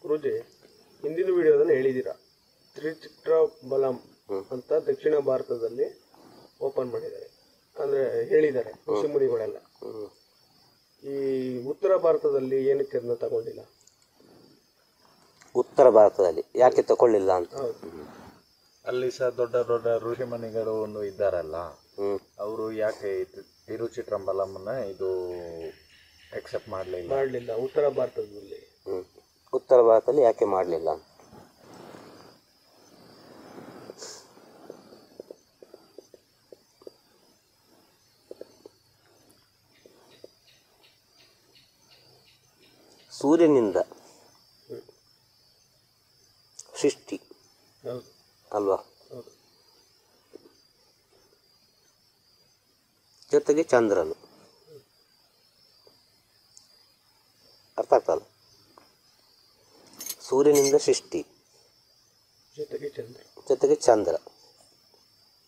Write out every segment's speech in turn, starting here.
ಗುರುಜಿ, ಹಿಂದಿನ ವಿಡಿಯೋದಲ್ಲಿ ಹೇಳಿದ್ದೀರಾ ತ್ರಿಚಿತ್ರಬಲಂ ಅಂತ ದಕ್ಷಿಣ ಭಾರತದಲ್ಲಿ ಓಪನ್ ಮಾಡಿದ್ದಾರೆ, ಅಂದರೆ ಹೇಳಿದ್ದಾರೆ ಋಷಿ ಮುನಿಗಳೆಲ್ಲ. ಈ ಉತ್ತರ ಭಾರತದಲ್ಲಿ ಏನಕ್ಕೆ ಅದನ್ನ ತಗೊಂಡಿಲ್ಲ? ಉತ್ತರ ಭಾರತದಲ್ಲಿ ಯಾಕೆ ತಗೊಳ್ಳಿಲ್ಲ ಅಂತ, ಅಲ್ಲಿ ಸಹ ದೊಡ್ಡ ದೊಡ್ಡ ಋಷಿಮುನಿಗಳು ಇದ್ದಾರಲ್ಲ, ಅವರು ಯಾಕೆ ತಿರುಚಿಟ್ರಂಬಲಂನ ಇದು ಎಕ್ಸೆಪ್ಟ್ ಮಾಡಲಿಲ್ಲ ಉತ್ತರ ಭಾರತದಲ್ಲಿ? ಉತ್ತರ ಭಾರತದಲ್ಲಿ ಯಾಕೆ ಮಾಡಲಿಲ್ಲ? ಸೂರ್ಯನಿಂದ ಸೃಷ್ಟಿ ಅಲ್ವಾ, ಜೊತೆಗೆ ಚಂದ್ರನು, ಅರ್ಥ ಆಗ್ತಲ್ಲ? ಸೂರ್ಯನಿಂದ ಸೃಷ್ಟಿ ಜೊತೆಗೆ ಚಂದ್ರ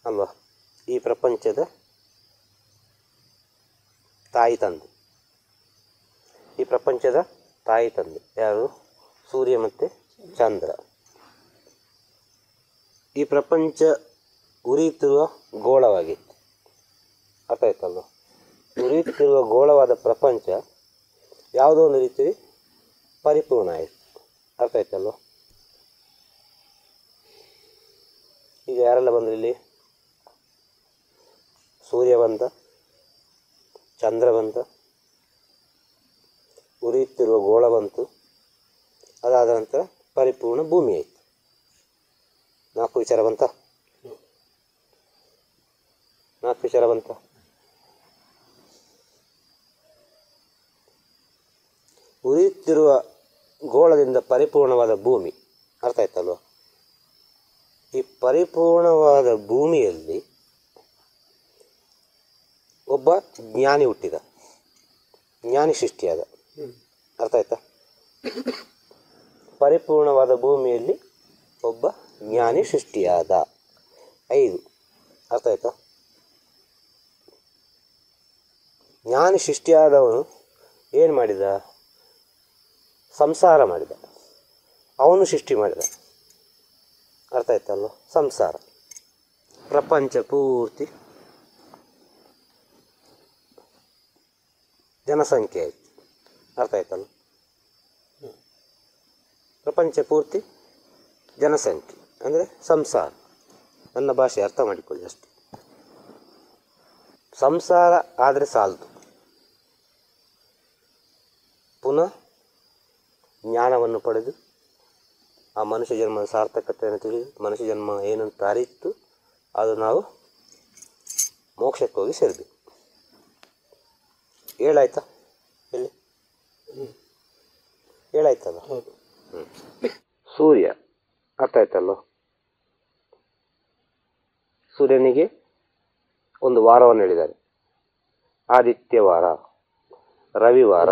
ಅಲ್ವಾ, ಈ ಪ್ರಪಂಚದ ತಾಯಿ ತಂದೆ. ಈ ಪ್ರಪಂಚದ ತಾಯಿ ತಂದೆ ಯಾರು? ಸೂರ್ಯ ಮತ್ತು ಚಂದ್ರ. ಈ ಪ್ರಪಂಚ ಉರಿಯುತ್ತಿರುವ ಗೋಳವಾಗಿತ್ತು, ಅರ್ಥ ಆಯ್ತಲ್ವ? ಉರಿಯುತ್ತಿರುವ ಗೋಳವಾದ ಪ್ರಪಂಚ ಯಾವುದೋ ಒಂದು ರೀತಿ ಪರಿಪೂರ್ಣ ಆಯಿತು, ಅರ್ಥ ಆಯ್ತಲ್ವ? ಈಗ ಯಾರೆಲ್ಲ ಬಂದರು ಇಲ್ಲಿ? ಸೂರ್ಯ ಬಂದ, ಚಂದ್ರ ಬಂದ, ಉರಿಯುತ್ತಿರುವ ಗೋಳ ಬಂತು, ಅದಾದ ನಂತರ ಪರಿಪೂರ್ಣ ಭೂಮಿ ಆಯಿತು. 4 ವಿಚಾರ ಬಂತ? 4 ವಿಚಾರ ಬಂತ? ಉರಿಯುತ್ತಿರುವ ಗೋಳದಿಂದ ಪರಿಪೂರ್ಣವಾದ ಭೂಮಿ, ಅರ್ಥ ಆಯ್ತಲ್ವ? ಈ ಪರಿಪೂರ್ಣವಾದ ಭೂಮಿಯಲ್ಲಿ ಒಬ್ಬ ಜ್ಞಾನಿ ಹುಟ್ಟಿದ, ಜ್ಞಾನಿ ಸೃಷ್ಟಿಯಾದ, ಅರ್ಥ ಆಯ್ತಾ? ಪರಿಪೂರ್ಣವಾದ ಭೂಮಿಯಲ್ಲಿ ಒಬ್ಬ ಜ್ಞಾನಿ ಸೃಷ್ಟಿಯಾದ. 5 ಅರ್ಥ ಆಯ್ತಾ? ಜ್ಞಾನಿ ಸೃಷ್ಟಿಯಾದವನು ಏನು ಮಾಡಿದ? ಸಂಸಾರ ಮಾಡಿದ, ಅವನು ಸೃಷ್ಟಿ ಮಾಡಿದ, ಅರ್ಥ ಆಯ್ತಲ್ವ? ಸಂಸಾರ. ಪ್ರಪಂಚ ಪೂರ್ತಿ ಜನಸಂಖ್ಯೆ ಆಯಿತು, ಅರ್ಥ ಆಯ್ತಲ್ಲ? ಪ್ರಪಂಚ ಪೂರ್ತಿ ಜನಸಂಖ್ಯೆ ಅಂದರೆ ಸಂಸಾರ. ನನ್ನ ಭಾಷೆ ಅರ್ಥ ಮಾಡಿಕೊಳ್ಳಿ ಅಷ್ಟೆ. ಸಂಸಾರ ಆದರೆ ಸಾಲದು, ಪುನಃ ಜ್ಞಾನವನ್ನು ಪಡೆದು ಆ ಮನುಷ್ಯ ಜನ್ಮದ ಸಾರ್ಥಕತೆಯನ್ನು ತಿಳಿದು ಮನುಷ್ಯ ಜನ್ಮ ಏನಂತ ಅರಿತು ಅದು ನಾವು ಮೋಕ್ಷಕ್ಕೆ ಹೋಗಿ ಸೇರಬೇಕು. ಹೇಳಾಯ್ತಾ? ಇಲ್ಲಿ ಹೇಳಾಯ್ತಲ್ಲ? ಸೂರ್ಯ, ಅರ್ಥ ಆಯ್ತಲ್ಲೋ? ಸೂರ್ಯನಿಗೆ ಒಂದು ವಾರವನ್ನು ಹೇಳಿದ್ದಾರೆ, ಆದಿತ್ಯವಾರ, ರವಿವಾರ,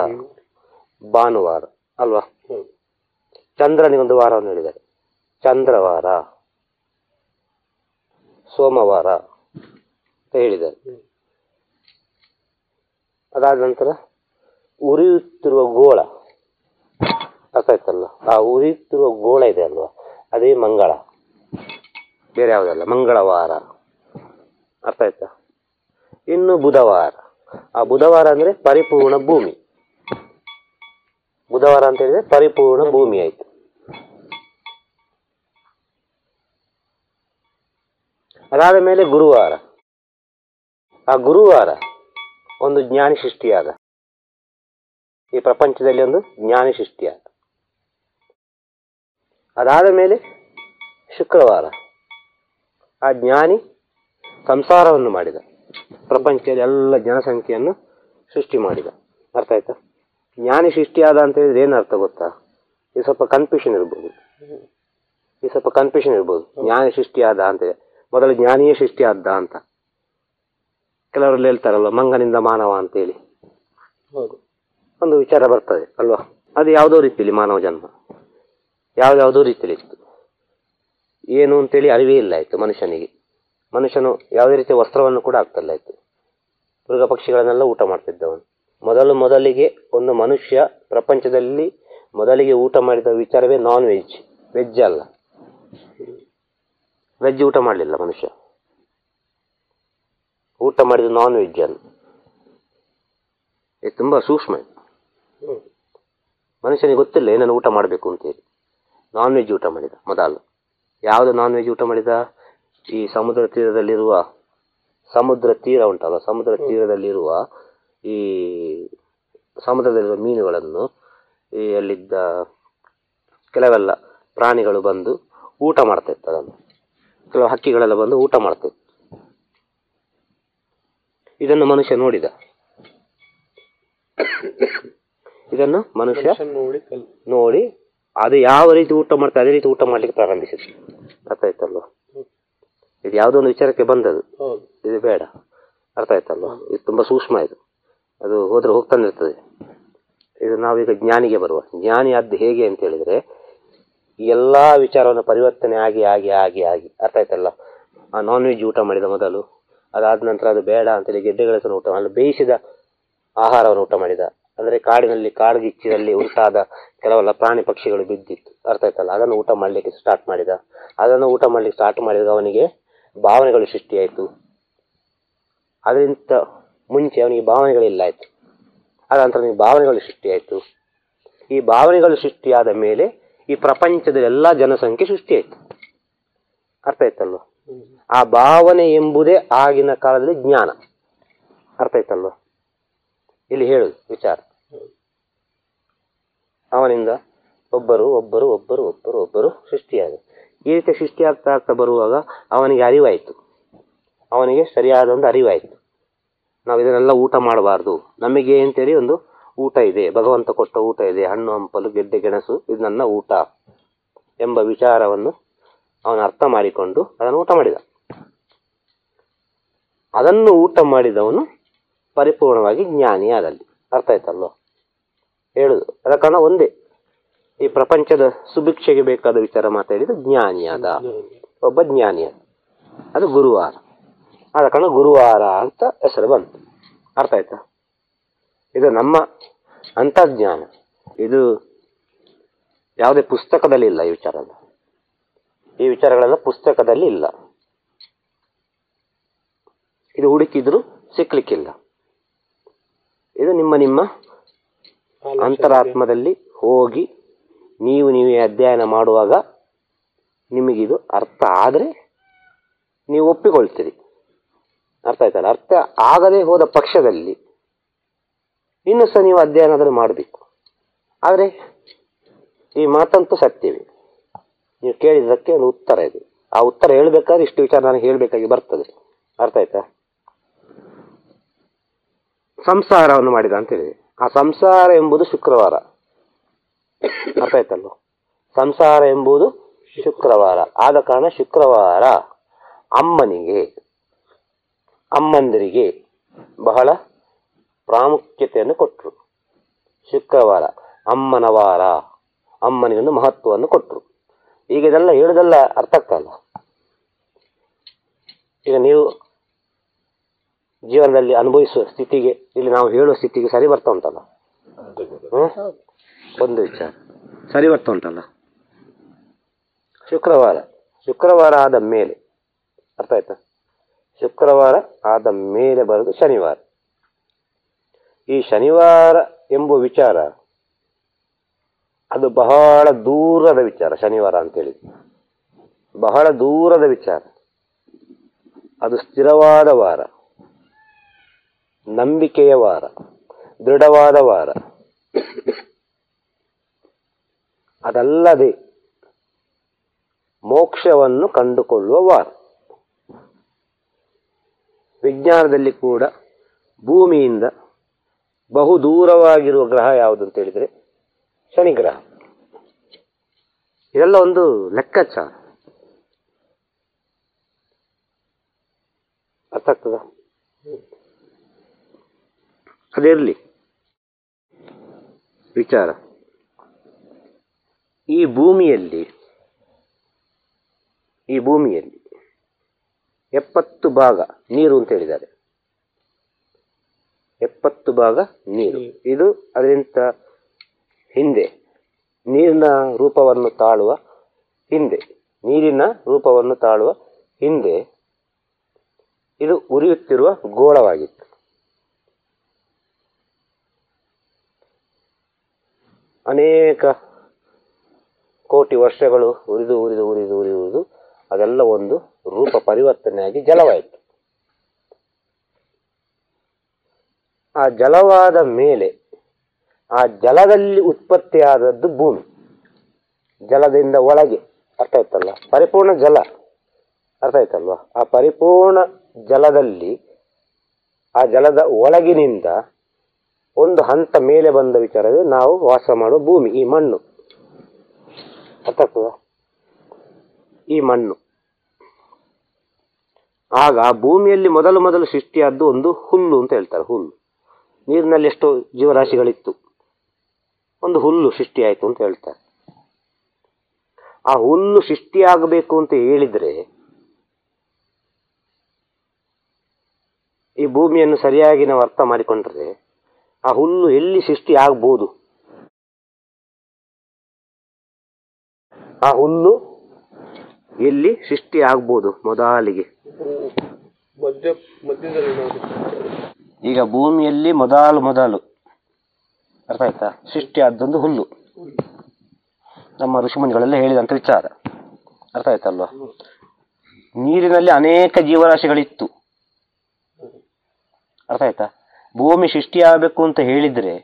ಭಾನುವಾರ ಅಲ್ವಾ? ಚಂದ್ರನಿಗೊಂದು ವಾರವನ್ನು ಹೇಳಿದ್ದಾರೆ, ಚಂದ್ರವಾರ, ಸೋಮವಾರ ಅಂತ ಹೇಳಿದ್ದಾರೆ. ಅದಾದ ನಂತರ ಉರಿಯುತ್ತಿರುವ ಗೋಳ, ಅರ್ಥ ಆಯ್ತಲ್ಲ? ಆ ಉರಿಯುತ್ತಿರುವ ಗೋಳ ಇದೆ ಅಲ್ವಾ, ಅದೇ ಮಂಗಳ, ಬೇರೆ ಯಾವುದಲ್ಲ, ಮಂಗಳವಾರ, ಅರ್ಥ ಆಯ್ತಾ? ಇನ್ನು ಬುಧವಾರ. ಆ ಬುಧವಾರ ಅಂದರೆ ಪರಿಪೂರ್ಣ ಭೂಮಿ. ಬುಧವಾರ ಅಂತ ಹೇಳಿದ್ರೆ ಪರಿಪೂರ್ಣ ಭೂಮಿ ಆಯಿತು. ಅದಾದ ಮೇಲೆ ಗುರುವಾರ. ಆ ಗುರುವಾರ ಒಂದು ಜ್ಞಾನಿ ಸೃಷ್ಟಿಯಾದ, ಈ ಪ್ರಪಂಚದಲ್ಲಿ ಒಂದು ಜ್ಞಾನಿ ಸೃಷ್ಟಿಯಾದ. ಅದಾದ ಮೇಲೆ ಶುಕ್ರವಾರ, ಆ ಜ್ಞಾನಿ ಸಂಸಾರವನ್ನು ಮಾಡಿದ, ಪ್ರಪಂಚದಲ್ಲಿ ಎಲ್ಲ ಜನಸಂಖ್ಯೆಯನ್ನು ಸೃಷ್ಟಿ ಮಾಡಿದ, ಅರ್ಥ ಆಯ್ತಾ? ಜ್ಞಾನಿ ಸೃಷ್ಟಿಯಾದ ಅಂತ ಹೇಳಿದ್ರೆ ಏನು ಅರ್ಥ ಗೊತ್ತಾ? ಇದು ಸ್ವಲ್ಪ ಕನ್ಫ್ಯೂಷನ್ ಇರ್ಬೋದು, ಜ್ಞಾನಿ ಸೃಷ್ಟಿಯಾದ ಅಂತ, ಮೊದಲು ಜ್ಞಾನಿಯೇ ಸೃಷ್ಟಿಯಾದ ಅಂತ ಕೆಲವರಲ್ಲಿ ಹೇಳ್ತಾರಲ್ವ, ಮಂಗನಿಂದ ಮಾನವ ಅಂತೇಳಿ ಒಂದು ವಿಚಾರ ಬರ್ತದೆ ಅಲ್ವಾ? ಅದು ಯಾವುದೋ ರೀತಿಯಲ್ಲಿ ಮಾನವ ಜನ್ಮ ಯಾವುದೋ ರೀತಿಯಲ್ಲಿ ಇತ್ತು, ಏನು ಅಂತೇಳಿ ಅರಿವೇ ಇಲ್ಲ ಆಯಿತು ಮನುಷ್ಯನಿಗೆ. ಮನುಷ್ಯನು ಯಾವುದೇ ರೀತಿಯ ವಸ್ತ್ರವನ್ನು ಕೂಡ ಆಗ್ತಲ್ಲ ಆಯಿತು, ಮೃಗ ಪಕ್ಷಿಗಳನ್ನೆಲ್ಲ ಊಟ ಮಾಡ್ತಿದ್ದವನು. ಮೊದಲಿಗೆ ಒಂದು ಮನುಷ್ಯ ಪ್ರಪಂಚದಲ್ಲಿ ಮೊದಲಿಗೆ ಊಟ ಮಾಡಿದ ವಿಚಾರವೇ ನಾನ್ ವೆಜ್, ವೆಜ್ ಅಲ್ಲ. ವೆಜ್ ಊಟ ಮಾಡಲಿಲ್ಲ ಮನುಷ್ಯ, ಊಟ ಮಾಡಿದ ನಾನ್ ವೆಜ್ ಅನ್ನು. ಇದು ತುಂಬ ಸೂಕ್ಷ್ಮ. ಮನುಷ್ಯನಿಗೆ ಗೊತ್ತಿಲ್ಲ ಏನನ್ನು ಊಟ ಮಾಡಬೇಕು ಅಂತೇಳಿ. ನಾನ್ ವೆಜ್ ಊಟ ಮಾಡಿದ ಮೊದಲು. ಯಾವುದು ನಾನ್ ವೆಜ್ ಊಟ ಮಾಡಿದ? ಈ ಸಮುದ್ರ ತೀರದಲ್ಲಿರುವ, ಸಮುದ್ರ ತೀರ ಉಂಟಲ್ಲ, ಸಮುದ್ರ ತೀರದಲ್ಲಿರುವ ಈ ಸಮುದ್ರದಲ್ಲಿರುವ ಮೀನುಗಳನ್ನು ಈ ಅಲ್ಲಿದ್ದ ಕೆಲವೆಲ್ಲ ಪ್ರಾಣಿಗಳು ಬಂದು ಊಟ ಮಾಡ್ತಾ ಇತ್ತು ಅದನ್ನು. ಕೆಲವು ಹಕ್ಕಿಗಳೆಲ್ಲ ಬಂದು ಊಟ ಮಾಡ್ತಾ ಇತ್ತು. ಇದನ್ನು ಮನುಷ್ಯ ನೋಡಿದ. ಇದನ್ನು ಮನುಷ್ಯ ನೋಡಿ ಅದು ಯಾವ ರೀತಿ ಊಟ ಮಾಡ್ತಾ ಅದೇ ರೀತಿ ಊಟ ಮಾಡ್ಲಿಕ್ಕೆ ಪ್ರಾರಂಭಿಸಿದ್ರು. ಅರ್ಥ ಆಯ್ತಲ್ವ? ಇದು ಯಾವುದೋ ಒಂದು ವಿಚಾರಕ್ಕೆ ಬಂದದು, ಇದು ಬೇಡ. ಅರ್ಥ ಆಯ್ತಲ್ವ? ಇದು ತುಂಬ ಸೂಕ್ಷ್ಮ. ಇದು ಅದು ಹೋದ್ರೆ ಹೋಗ್ತಾನೆ ಇರ್ತದೆ. ಇದು ನಾವೀಗ ಜ್ಞಾನಿಗೆ ಬರುವ. ಜ್ಞಾನಿ ಆದ್ದು ಹೇಗೆ ಅಂತ ಹೇಳಿದ್ರೆ, ಎಲ್ಲ ವಿಚಾರವನ್ನು ಪರಿವರ್ತನೆ ಆಗಿ ಆಗಿ ಆಗಿ ಆಗಿ, ಅರ್ಥ ಆಯ್ತಲ್ಲ? ಆ ನಾನ್ ವೆಜ್ ಊಟ ಮಾಡಿದ ಮೊದಲು, ಅದಾದ ನಂತರ ಅದು ಬೇಡ ಅಂತೇಳಿ ಗೆಡ್ಡೆಗಳನ್ನು ಊಟ ಮಾಡಿ ಬೇಯಿಸಿದ ಆಹಾರವನ್ನು ಊಟ ಮಾಡಿದ. ಅಂದರೆ ಕಾಡಿನಲ್ಲಿ ಕಾಡ್ಗಿಚ್ಚಿನಲ್ಲಿ ಉಂಟಾದ ಕೆಲವೆಲ್ಲ ಪ್ರಾಣಿ ಪಕ್ಷಿಗಳು ಬಿದ್ದಿತ್ತು, ಅರ್ಥ ಆಯ್ತಲ್ಲ? ಅದನ್ನು ಊಟ ಮಾಡಲಿಕ್ಕೆ ಸ್ಟಾರ್ಟ್ ಮಾಡಿದ. ಅದನ್ನು ಊಟ ಮಾಡಲಿಕ್ಕೆ ಸ್ಟಾರ್ಟ್ ಮಾಡಿದಾಗ ಅವನಿಗೆ ಭಾವನೆಗಳು ಸೃಷ್ಟಿಯಾಯಿತು. ಅದರಿಂದ ಮುಂಚೆ ಅವನಿಗೆ ಭಾವನೆಗಳಿಲ್ಲ ಆಯಿತು. ಅದ ನಂತರ ಅವನಿಗೆ ಭಾವನೆಗಳು ಸೃಷ್ಟಿಯಾಯಿತು. ಈ ಭಾವನೆಗಳು ಸೃಷ್ಟಿಯಾದ ಮೇಲೆ ಈ ಪ್ರಪಂಚದ ಎಲ್ಲ ಜನಸಂಖ್ಯೆ ಸೃಷ್ಟಿಯಾಯಿತು. ಅರ್ಥ ಆಯ್ತಲ್ವ? ಆ ಭಾವನೆ ಎಂಬುದೇ ಆಗಿನ ಕಾಲದಲ್ಲಿ ಜ್ಞಾನ. ಅರ್ಥ ಆಯ್ತಲ್ವ? ಇಲ್ಲಿ ಹೇಳುದು ವಿಚಾರ. ಅವನಿಂದ ಒಬ್ಬರು ಒಬ್ಬರು ಒಬ್ಬರು ಒಬ್ಬರು ಒಬ್ಬರು ಸೃಷ್ಟಿಯಾದರು. ಈ ರೀತಿ ಸೃಷ್ಟಿಯಾಗ್ತಾ ಆಗ್ತಾ ಬರುವಾಗ ಅವನಿಗೆ ಅರಿವಾಯಿತು. ಅವನಿಗೆ ಸರಿಯಾದ ಒಂದು ಅರಿವಾಯಿತು, ನಾವು ಇದನ್ನೆಲ್ಲ ಊಟ ಮಾಡಬಾರ್ದು. ನಮಗೆ ಅಂತೇಳಿ ಒಂದು ಊಟ ಇದೆ, ಭಗವಂತ ಕೊಟ್ಟ ಊಟ ಇದೆ, ಹಣ್ಣು ಹಂಪಲು ಗೆಡ್ಡೆ ಗೆಣಸು, ಇದು ನನ್ನ ಊಟ ಎಂಬ ವಿಚಾರವನ್ನು ಅವನು ಅರ್ಥ ಮಾಡಿಕೊಂಡು ಅದನ್ನು ಊಟ ಮಾಡಿದ. ಅದನ್ನು ಊಟ ಮಾಡಿದವನು ಪರಿಪೂರ್ಣವಾಗಿ ಜ್ಞಾನಿಯಾದಲ್ಲಿ. ಅರ್ಥ ಆಯ್ತಲ್ವ? ಹೇಳುದು ಅದ ಕಾರಣ ಒಂದೇ. ಈ ಪ್ರಪಂಚದ ಸುಭಿಕ್ಷೆಗೆ ಬೇಕಾದ ವಿಚಾರ ಮಾತಾಡಿದ ಜ್ಞಾನಿಯಾದ ಒಬ್ಬ ಜ್ಞಾನಿಯಾದ. ಅದು ಗುರುವಾರ. ಆದ ಕಾರಣ ಗುರುವಾರ ಅಂತ ಹೆಸರು ಬಂತು. ಅರ್ಥ ಆಯ್ತಾ? ಇದು ನಮ್ಮ ಅಂತರ್ಜ್ಞಾನ. ಇದು ಯಾವುದೇ ಪುಸ್ತಕದಲ್ಲಿ ಇಲ್ಲ. ಈ ವಿಚಾರ, ಈ ವಿಚಾರಗಳೆಲ್ಲ ಪುಸ್ತಕದಲ್ಲಿ ಇಲ್ಲ. ಇದು ಹುಡುಕಿದ್ರು ಸಿಕ್ಲಿಕ್ಕಿಲ್ಲ. ಇದು ನಿಮ್ಮ ನಿಮ್ಮ ಅಂತರಾತ್ಮದಲ್ಲಿ ಹೋಗಿ ನೀವೇ ಅಧ್ಯಯನ ಮಾಡುವಾಗ ನಿಮಗಿದು ಅರ್ಥ ಆದರೆ ನೀವು ಒಪ್ಪಿಕೊಳ್ತೀರಿ. ಅರ್ಥ ಆಯ್ತಲ್ಲ? ಅರ್ಥ ಆಗದೆ ಹೋದ ಪಕ್ಷದಲ್ಲಿ ಇನ್ನೂ ಸಹ ನೀವು ಅಧ್ಯಯನದಲ್ಲಿ ಮಾಡಬೇಕು. ಆದರೆ ಈ ಮಾತಂತೂ ಸತ್ಯವೇ. ನೀವು ಕೇಳಿದ್ದಕ್ಕೆ ಒಂದು ಉತ್ತರ ಇದೆ. ಆ ಉತ್ತರ ಹೇಳಬೇಕಾದ್ರೆ ಇಷ್ಟು ವಿಚಾರ ನನಗೆ ಹೇಳಬೇಕಾಗಿ ಬರ್ತದೆ. ಅರ್ಥ ಆಯ್ತಾ? ಸಂಸಾರವನ್ನು ಮಾಡಿದ ಅಂತ ಹೇಳಿದೆ. ಆ ಸಂಸಾರ ಎಂಬುದು ಶುಕ್ರವಾರ. ಅರ್ಥ ಆಯ್ತಲ್ವ? ಸಂಸಾರ ಎಂಬುದು ಶುಕ್ರವಾರ. ಆದ ಕಾರಣ ಶುಕ್ರವಾರ ಅಮ್ಮನಿಗೆ, ಅಮ್ಮಂದಿರಿಗೆ ಬಹಳ ಪ್ರಾಮುಖ್ಯತೆಯನ್ನು ಕೊಟ್ಟರು. ಶುಕ್ರವಾರ ಅಮ್ಮನ ವಾರ, ಅಮ್ಮನಿಗೊಂದು ಮಹತ್ವವನ್ನು ಕೊಟ್ಟರು. ಈಗ ಇದೆಲ್ಲ ಹೇಳುದೆಲ್ಲ ಅರ್ಥ ಆಗ್ತಲ್ಲ. ಈಗ ನೀವು ಜೀವನದಲ್ಲಿ ಅನುಭವಿಸುವ ಸ್ಥಿತಿಗೆ, ಇಲ್ಲಿ ನಾವು ಹೇಳುವ ಸ್ಥಿತಿಗೆ ಸರಿ ಬರ್ತಾ ಉಂಟಲ್ಲ. ಒಂದು ವಿಚಾರ ಸರಿ ಬರ್ತಾ ಉಂಟಲ್ಲ. ಶುಕ್ರವಾರ ಆದ ಮೇಲೆ, ಅರ್ಥ ಆಯ್ತಾ? ಶುಕ್ರವಾರ ಆದ ಮೇಲೆ ಬರೋದು ಶನಿವಾರ. ಈ ಶನಿವಾರ ಎಂಬುವ ವಿಚಾರ ಅದು ಬಹಳ ದೂರದ ವಿಚಾರ. ಶನಿವಾರ ಅಂತೇಳಿ ಬಹಳ ದೂರದ ವಿಚಾರ. ಅದು ಸ್ಥಿರವಾದ ವಾರ, ನಂಬಿಕೆಯ ವಾರ, ದೃಢವಾದ ವಾರ. ಅದಲ್ಲದೆ ಮೋಕ್ಷವನ್ನು ಕಂಡುಕೊಳ್ಳುವ ವಾರ. ವಿಜ್ಞಾನದಲ್ಲಿ ಕೂಡ ಭೂಮಿಯಿಂದ ಬಹು ದೂರವಾಗಿರುವ ಗ್ರಹ ಯಾವುದು ಅಂತ ಹೇಳಿದರೆ ಶನಿ ಗ್ರಹ. ಇದೆಲ್ಲ ಒಂದು ಲೆಕ್ಕಾಚಾರ. ಅರ್ಥ ಆಗ್ತದ? ಅದಿರಲಿ ವಿಚಾರ. ಈ ಭೂಮಿಯಲ್ಲಿ 70 ಭಾಗ ನೀರು ಅಂತ ಹೇಳಿದ್ದಾರೆ. 70 ಭಾಗ ನೀರು. ಇದು ಅದರಿಂದ ಹಿಂದೆ ನೀರಿನ ರೂಪವನ್ನು ತಾಳುವ ಹಿಂದೆ ಇದು ಉರಿಯುತ್ತಿರುವ ಗೋಳವಾಗಿತ್ತು. ಅನೇಕ ಕೋಟಿ ವರ್ಷಗಳು ಉರಿದು ಅದೆಲ್ಲ ಒಂದು ರೂಪ ಪರಿವರ್ತನೆಯಾಗಿ ಜಲವಾಯಿತು. ಆ ಜಲವಾದ ಮೇಲೆ ಆ ಜಲದಲ್ಲಿ ಉತ್ಪತ್ತಿಯಾದದ್ದು ಭೂಮಿ. ಜಲದಿಂದ ಒಳಗೆ, ಅರ್ಥ ಆಯ್ತಲ್ಲ, ಪರಿಪೂರ್ಣ ಜಲ, ಅರ್ಥ ಆಯ್ತಲ್ವಾ? ಆ ಪರಿಪೂರ್ಣ ಜಲದಲ್ಲಿ, ಆ ಜಲದ ಒಳಗಿನಿಂದ ಒಂದು ಹಂತ ಮೇಲೆ ಬಂದ ವಿಚಾರವೇ ನಾವು ವಾಸ ಮಾಡುವ ಭೂಮಿ, ಈ ಮಣ್ಣು. ಅರ್ಥ ಆಗ್ತದ? ಈ ಮಣ್ಣು. ಆಗ ಭೂಮಿಯಲ್ಲಿ ಮೊದಲು ಸೃಷ್ಟಿಯಾದ್ದು ಒಂದು ಹುಲ್ಲು ಅಂತ ಹೇಳ್ತಾರೆ. ಹುಲ್ಲು, ನೀರಿನಲ್ಲಿ ಎಷ್ಟೋ ಜೀವರಾಶಿಗಳಿತ್ತು, ಒಂದು ಹುಲ್ಲು ಸೃಷ್ಟಿಯಾಯಿತು ಅಂತ ಹೇಳ್ತಾರೆ. ಆ ಹುಲ್ಲು ಸೃಷ್ಟಿಯಾಗಬೇಕು ಅಂತ ಹೇಳಿದ್ರೆ ಈ ಭೂಮಿಯನ್ನು ಸರಿಯಾಗಿ ನಾವು ಅರ್ಥ ಮಾಡಿಕೊಂಡ್ರೆ ಆ ಹುಲ್ಲು ಎಲ್ಲಿ ಸೃಷ್ಟಿ ಆಗ್ಬೋದು? ಆ ಹುಲ್ಲು ಎಲ್ಲಿ ಸೃಷ್ಟಿ ಆಗ್ಬೋದು ಮೊದಲಿಗೆ? ಈಗ ಭೂಮಿಯಲ್ಲಿ ಮೊದಲು ಅರ್ಥ ಆಯ್ತಾ ಸೃಷ್ಟಿ ಆದ್ದೊಂದು ಹುಲ್ಲು. ನಮ್ಮ ಋಷಿಮುನಿಗಳೆಲ್ಲ ಹೇಳಿದಂಥ ವಿಚಾರ, ಅರ್ಥ ಆಯ್ತಲ್ವಾ? ನೀರಿನಲ್ಲಿ ಅನೇಕ ಜೀವರಾಶಿಗಳಿತ್ತು, ಅರ್ಥ ಆಯ್ತಾ? ಭೂಮಿ ಸೃಷ್ಟಿಯಾಗಬೇಕು ಅಂತ ಹೇಳಿದ್ರೆ,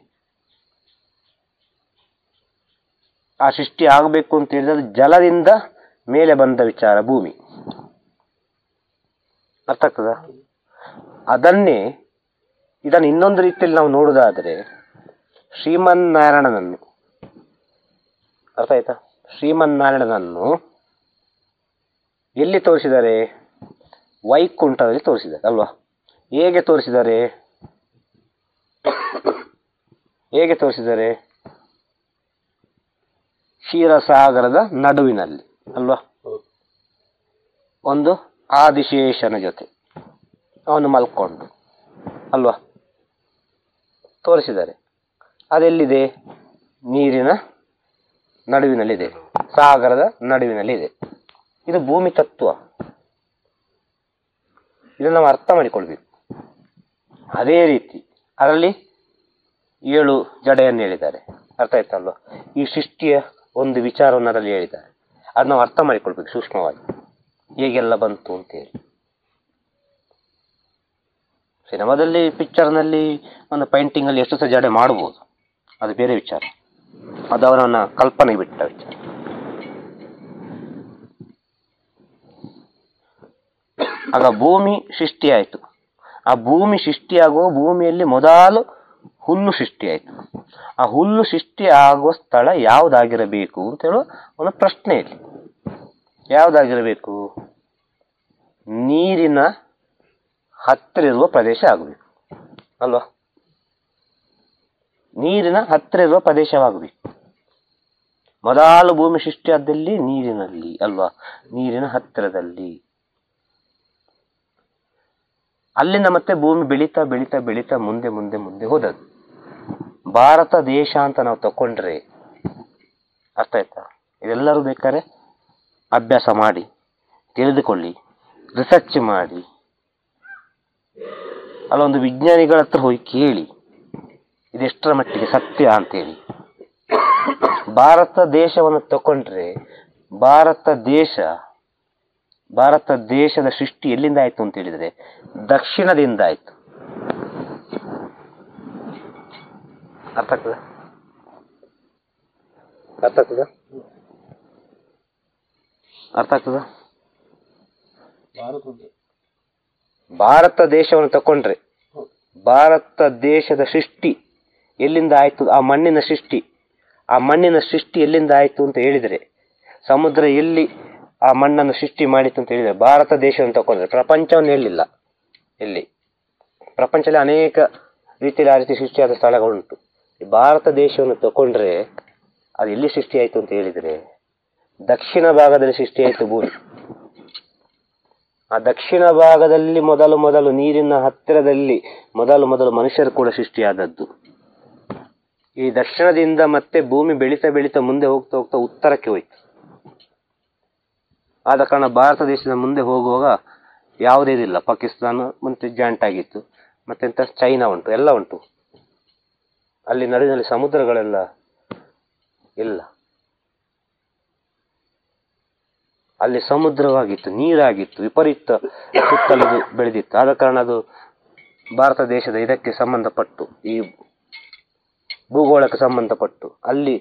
ಆ ಸೃಷ್ಟಿ ಆಗಬೇಕು ಅಂತ ಹೇಳಿದ್ರೆ ಜಲದಿಂದ ಮೇಲೆ ಬಂದ ವಿಚಾರ ಭೂಮಿ, ಅರ್ಥ ಆಗ್ತದ? ಇದನ್ನು ಇನ್ನೊಂದು ರೀತಿಯಲ್ಲಿ ನಾವು ನೋಡುವುದಾದ್ರೆ ಶ್ರೀಮನ್ನಾರಾಯಣನನ್ನು, ಅರ್ಥ ಆಯ್ತಾ? ಶ್ರೀಮನ್ನಾರಾಯಣನನ್ನು ಎಲ್ಲಿ ತೋರಿಸಿದ್ದಾರೆ? ವೈಕುಂಠದಲ್ಲಿ ತೋರಿಸಿದ್ದಾರೆ ಅಲ್ವಾ? ಹೇಗೆ ತೋರಿಸಿದ್ದಾರೆ? ಕ್ಷೀರಸಾಗರದ ನಡುವಿನಲ್ಲಿ ಅಲ್ವಾ? ಒಂದು ಆದಿಶೇಷನ ಜೊತೆ ಅವನು ಮಲ್ಕೊಂಡು ಅಲ್ವಾ ತೋರಿಸಿದ್ದಾರೆ. ಅದೆಲ್ಲಿದೆ? ನೀರಿನ ನಡುವಿನಲ್ಲಿದೆ, ಸಾಗರದ ನಡುವಿನಲ್ಲಿದೆ. ಇದು ಭೂಮಿ ತತ್ವ. ಇದನ್ನು ನಾವು ಅರ್ಥ ಮಾಡಿಕೊಳ್ಬೇಕು. ಅದೇ ರೀತಿ ಅದರಲ್ಲಿ 7 ಜಡೆಯನ್ನು ಹೇಳಿದ್ದಾರೆ, ಅರ್ಥ ಆಯ್ತಲ್ವ? ಈ ಸೃಷ್ಟಿಯ ಒಂದು ವಿಚಾರವನ್ನು ಅದರಲ್ಲಿ ಹೇಳಿದ್ದಾರೆ. ಅದು ನಾವು ಅರ್ಥ ಮಾಡಿಕೊಳ್ಬೇಕು ಸೂಕ್ಷ್ಮವಾಗಿ, ಹೇಗೆಲ್ಲ ಬಂತು ಅಂತೇಳಿ. ಸಿನಿಮಾದಲ್ಲಿ, ಪಿಕ್ಚರ್ನಲ್ಲಿ, ಒಂದು ಪೇಂಟಿಂಗಲ್ಲಿ ಎಷ್ಟು ಸಹ ಜಡೆ ಮಾಡ್ಬೋದು, ಅದು ಬೇರೆ ವಿಚಾರ. ಅದು ಅವರನ್ನ ಕಲ್ಪನೆಗೆ ಬಿಟ್ಟ ವಿಚಾರ. ಆಗ ಭೂಮಿ ಸೃಷ್ಟಿಯಾಯಿತು. ಆ ಭೂಮಿ ಸೃಷ್ಟಿಯಾಗುವ ಭೂಮಿಯಲ್ಲಿ ಮೊದಲು ಹುಲ್ಲು ಸೃಷ್ಟಿಯಾಯಿತು. ಆ ಹುಲ್ಲು ಸೃಷ್ಟಿ ಆಗುವ ಸ್ಥಳ ಯಾವುದಾಗಿರಬೇಕು ಅಂತ ಹೇಳುವ ಒಂದು ಪ್ರಶ್ನೆ ಇಲ್ಲಿ. ಯಾವುದಾಗಿರಬೇಕು? ನೀರಿನ ಹತ್ತಿರ ಇರುವ ಪ್ರದೇಶ ಆಗಬೇಕು ಅಲ್ವಾ? ನೀರಿನ ಹತ್ತಿರ ಇರುವ ಪ್ರದೇಶವಾಗಬೇಕು. ಮೊದಲು ಭೂಮಿ ಸೃಷ್ಟಿಯಾದಲ್ಲಿ ನೀರಿನಲ್ಲಿ ಅಲ್ವಾ? ನೀರಿನ ಹತ್ತಿರದಲ್ಲಿ. ಅಲ್ಲಿಂದ ಮತ್ತೆ ಭೂಮಿ ಬೆಳೀತಾ ಬೆಳೀತಾ ಬೆಳೀತಾ ಮುಂದೆ ಮುಂದೆ ಮುಂದೆ ಹೋದದ್ದು. ಭಾರತ ದೇಶ ಅಂತ ನಾವು ತಕೊಂಡ್ರೆ, ಅರ್ಥ ಆಯ್ತಾ? ಇದೆಲ್ಲರೂ ಬೇಕಾದ್ರೆ ಅಭ್ಯಾಸ ಮಾಡಿ, ತಿಳಿದುಕೊಳ್ಳಿ, ರಿಸರ್ಚ್ ಮಾಡಿ, ಅಲ್ಲೊಂದು ವಿಜ್ಞಾನಿಗಳ ಹತ್ರ ಹೋಗಿ ಕೇಳಿ ಇದೆಷ್ಟರ ಮಟ್ಟಿಗೆ ಸತ್ಯ ಅಂತೇಳಿ. ಭಾರತ ದೇಶವನ್ನು ತಕೊಂಡ್ರೆ ಭಾರತ ದೇಶದ ಸೃಷ್ಟಿ ಎಲ್ಲಿಂದ ಆಯ್ತು ಅಂತ ಹೇಳಿದ್ರೆ ದಕ್ಷಿಣದಿಂದ ಆಯ್ತು. ಅರ್ಥ ಆಗ್ತದ? ಭಾರತ ದೇಶವನ್ನು ತಕೊಂಡ್ರೆ ಭಾರತ ದೇಶದ ಸೃಷ್ಟಿ ಎಲ್ಲಿಂದ ಆಯ್ತು? ಆ ಮಣ್ಣಿನ ಸೃಷ್ಟಿ ಎಲ್ಲಿಂದ ಆಯ್ತು ಅಂತ ಹೇಳಿದ್ರೆ, ಸಮುದ್ರ ಎಲ್ಲಿ ಆ ಮಣ್ಣನ್ನು ಸೃಷ್ಟಿ ಮಾಡಿತು ಅಂತ ಹೇಳಿದ್ರೆ ಭಾರತ ದೇಶವನ್ನು ತಕೊಂಡ್ರೆ, ಪ್ರಪಂಚವನ್ನು ಹೇಳಿಲ್ಲ. ಎಲ್ಲಿ ಪ್ರಪಂಚದಲ್ಲಿ ಅನೇಕ ರೀತಿಯಲ್ಲಿ ಆ ರೀತಿ ಸೃಷ್ಟಿಯಾದ ಸ್ಥಳಗಳುಂಟು. ಭಾರತ ದೇಶವನ್ನು ತಕೊಂಡ್ರೆ ಅದು ಎಲ್ಲಿ ಸೃಷ್ಟಿಯಾಯಿತು ಅಂತ ಹೇಳಿದ್ರೆ ದಕ್ಷಿಣ ಭಾಗದಲ್ಲಿ ಸೃಷ್ಟಿಯಾಯಿತು ಭೂಮಿ. ಆ ದಕ್ಷಿಣ ಭಾಗದಲ್ಲಿ ಮೊದಲು ನೀರಿನ ಹತ್ತಿರದಲ್ಲಿ ಮೊದಲು ಮನುಷ್ಯರು ಕೂಡ ಸೃಷ್ಟಿಯಾದದ್ದು. ಈ ದಕ್ಷಿಣದಿಂದ ಮತ್ತೆ ಭೂಮಿ ಬೆಳೀತಾ ಬೆಳೀತಾ ಮುಂದೆ ಹೋಗ್ತಾ ಹೋಗ್ತಾ ಉತ್ತರಕ್ಕೆ ಹೋಯ್ತು. ಆದ ಕಾರಣ ಭಾರತ ದೇಶದ ಮುಂದೆ ಹೋಗುವಾಗ ಯಾವುದೇ ಇದಿಲ್ಲ. ಪಾಕಿಸ್ತಾನ ಮತ್ತೆ ಜಾಯಿಂಟ್ ಆಗಿತ್ತು, ಮತ್ತೆಂತ ಚೈನಾ ಉಂಟು, ಎಲ್ಲ ಉಂಟು. ಅಲ್ಲಿ ನಡುವಿನಲ್ಲಿ ಸಮುದ್ರಗಳೆಲ್ಲ ಇಲ್ಲ. ಅಲ್ಲಿ ಸಮುದ್ರವಾಗಿತ್ತು, ನೀರಾಗಿತ್ತು, ವಿಪರೀತ ಸುತ್ತಲದು ಬೆಳೆದಿತ್ತು. ಆದ ಕಾರಣ ಅದು ಭಾರತ ದೇಶದ ಇದಕ್ಕೆ ಸಂಬಂಧಪಟ್ಟು, ಈ ಭೂಗೋಳಕ್ಕೆ ಸಂಬಂಧಪಟ್ಟು ಅಲ್ಲಿ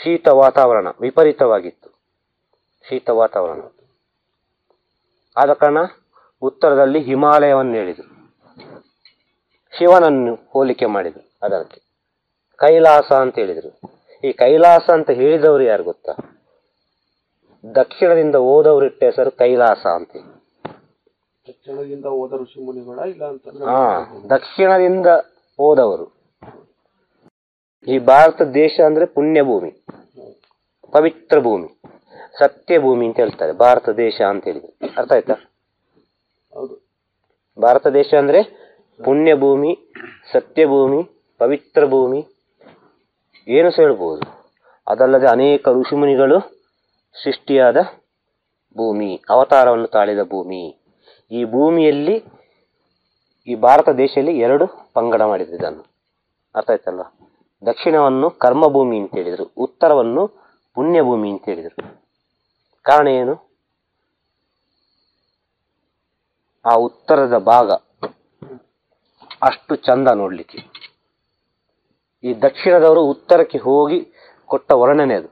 ಶೀತ ವಾತಾವರಣ ವಿಪರೀತವಾಗಿತ್ತು, ಶೀತ ವಾತಾವರಣ. ಆದ ಕಾರಣ ಉತ್ತರದಲ್ಲಿ ಹಿಮಾಲಯವನ್ನು ಹೇಳಿದರು, ಶಿವನನ್ನು ಹೋಲಿಕೆ ಮಾಡಿದರು, ಅದಕ್ಕೆ ಕೈಲಾಸ ಅಂತ ಹೇಳಿದರು. ಈ ಕೈಲಾಸ ಅಂತ ಹೇಳಿದವರು ಯಾರು ಗೊತ್ತಾ? ದಕ್ಷಿಣದಿಂದ ಹೋದವರು ಇಟ್ಟ ಹೆಸರು ಕೈಲಾಸ ಅಂತ. ದಕ್ಷಿಣದಿಂದ ಹೋದ ಋಷಿ ಮುನಿಗಳ ಇಲ್ಲ ಅಂತ. ದಕ್ಷಿಣದಿಂದ ಹೋದವರು. ಈ ಭಾರತ ದೇಶ ಅಂದ್ರೆ ಪುಣ್ಯ ಭೂಮಿ, ಪವಿತ್ರ ಭೂಮಿ, ಸತ್ಯ ಭೂಮಿ ಅಂತ ಹೇಳ್ತಾರೆ ಭಾರತ ದೇಶ ಅಂತ ಹೇಳಿದ್ರು. ಅರ್ಥ ಆಯ್ತಾ? ಹೌದು. ಭಾರತ ದೇಶ ಅಂದ್ರೆ ಪುಣ್ಯ ಭೂಮಿ, ಸತ್ಯ ಭೂಮಿ, ಪವಿತ್ರ ಭೂಮಿ, ಏನು ಸಹ ಹೇಳ್ಬೋದು. ಅದಲ್ಲದೆ ಅನೇಕ ಋಷಿಮುನಿಗಳು ಸೃಷ್ಟಿಯಾದ ಭೂಮಿ, ಅವತಾರವನ್ನು ತಾಳಿದ ಭೂಮಿ. ಈ ಭೂಮಿಯಲ್ಲಿ, ಈ ಭಾರತ ದೇಶದಲ್ಲಿ ಎರಡು ಪಂಗಡ ಮಾಡಿದ್ರು ಇದನ್ನು. ಅರ್ಥ ಆಯ್ತಲ್ವ? ದಕ್ಷಿಣವನ್ನು ಕರ್ಮಭೂಮಿ ಅಂತ ಹೇಳಿದರು, ಉತ್ತರವನ್ನು ಪುಣ್ಯಭೂಮಿ ಅಂತ ಹೇಳಿದರು. ಕಾರಣ ಏನು? ಆ ಉತ್ತರದ ಭಾಗ ಅಷ್ಟು ಚಂದ ನೋಡ್ಲಿಕ್ಕೆ. ಈ ದಕ್ಷಿಣದವರು ಉತ್ತರಕ್ಕೆ ಹೋಗಿ ಕೊಟ್ಟ ವರ್ಣನೆ ಅದು.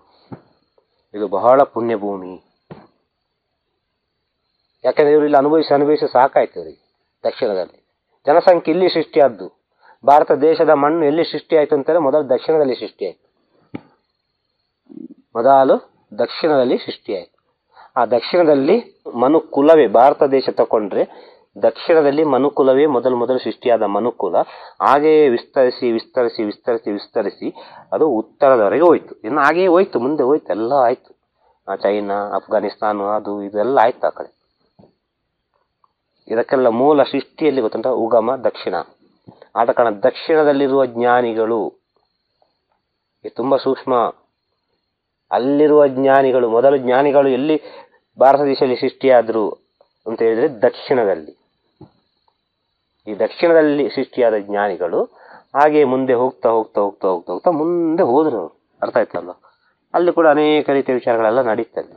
ಇದು ಬಹಳ ಪುಣ್ಯಭೂಮಿ. ಯಾಕಂದ್ರೆ ಇವರು ಇಲ್ಲಿ ಅನುಭವಿಸಿ ಸಾಕಾಯ್ತು ಅವರಿಗೆ. ದಕ್ಷಿಣದಲ್ಲಿ ಜನಸಂಖ್ಯೆ ಇಲ್ಲಿ ಸೃಷ್ಟಿಯಾದ್ದು. ಭಾರತ ದೇಶದ ಮಣ್ಣು ಎಲ್ಲಿ ಸೃಷ್ಟಿಯಾಯಿತು ಅಂತಂದ್ರೆ ಮೊದಲು ದಕ್ಷಿಣದಲ್ಲಿ ಸೃಷ್ಟಿಯಾಯಿತು. ಮೊದಲು ದಕ್ಷಿಣದಲ್ಲಿ ಸೃಷ್ಟಿಯಾಯಿತು. ಆ ದಕ್ಷಿಣದಲ್ಲಿ ಮನುಕುಲವೇ, ಭಾರತ ದೇಶ ತಗೊಂಡ್ರೆ ದಕ್ಷಿಣದಲ್ಲಿ ಮನುಕುಲವೇ ಮೊದಲು ಸೃಷ್ಟಿಯಾದ ಮನುಕುಲ. ಹಾಗೆಯೇ ವಿಸ್ತರಿಸಿ ಅದು ಉತ್ತರದವರೆಗೆ ಹೋಯ್ತು. ಇನ್ನು ಹಾಗೆಯೇ ಹೋಯ್ತು, ಮುಂದೆ ಹೋಯ್ತು, ಎಲ್ಲ ಆಯ್ತು. ಚೈನಾ, ಅಫ್ಘಾನಿಸ್ತಾನ, ಅದು ಇದೆಲ್ಲ ಆಯ್ತು ಆ ಕಡೆ. ಇದಕ್ಕೆಲ್ಲ ಮೂಲ ಸೃಷ್ಟಿಯಲ್ಲಿ ಗೊತ್ತುಂಟ, ಉಗಮ ದಕ್ಷಿಣ. ಆದ ಕಾರಣ ದಕ್ಷಿಣದಲ್ಲಿರುವ ಜ್ಞಾನಿಗಳು ಇದು ತುಂಬಾ ಸೂಕ್ಷ್ಮ. ಅಲ್ಲಿರುವ ಜ್ಞಾನಿಗಳು, ಮೊದಲು ಜ್ಞಾನಿಗಳು ಎಲ್ಲಿ ಭಾರತ ದೇಶದಲ್ಲಿ ಸೃಷ್ಟಿಯಾದ್ರು ಅಂತ ಹೇಳಿದ್ರೆ ದಕ್ಷಿಣದಲ್ಲಿ. ಈ ದಕ್ಷಿಣದಲ್ಲಿ ಸೃಷ್ಟಿಯಾದ ಜ್ಞಾನಿಗಳು ಹಾಗೆ ಮುಂದೆ ಹೋಗ್ತಾ ಮುಂದೆ ಹೋದ್ರು ಅವರು. ಅರ್ಥ ಆಯ್ತಲ್ಲ? ಅಲ್ಲಿ ಕೂಡ ಅನೇಕ ರೀತಿಯ ವಿಚಾರಗಳೆಲ್ಲ ನಡೀತದೆ,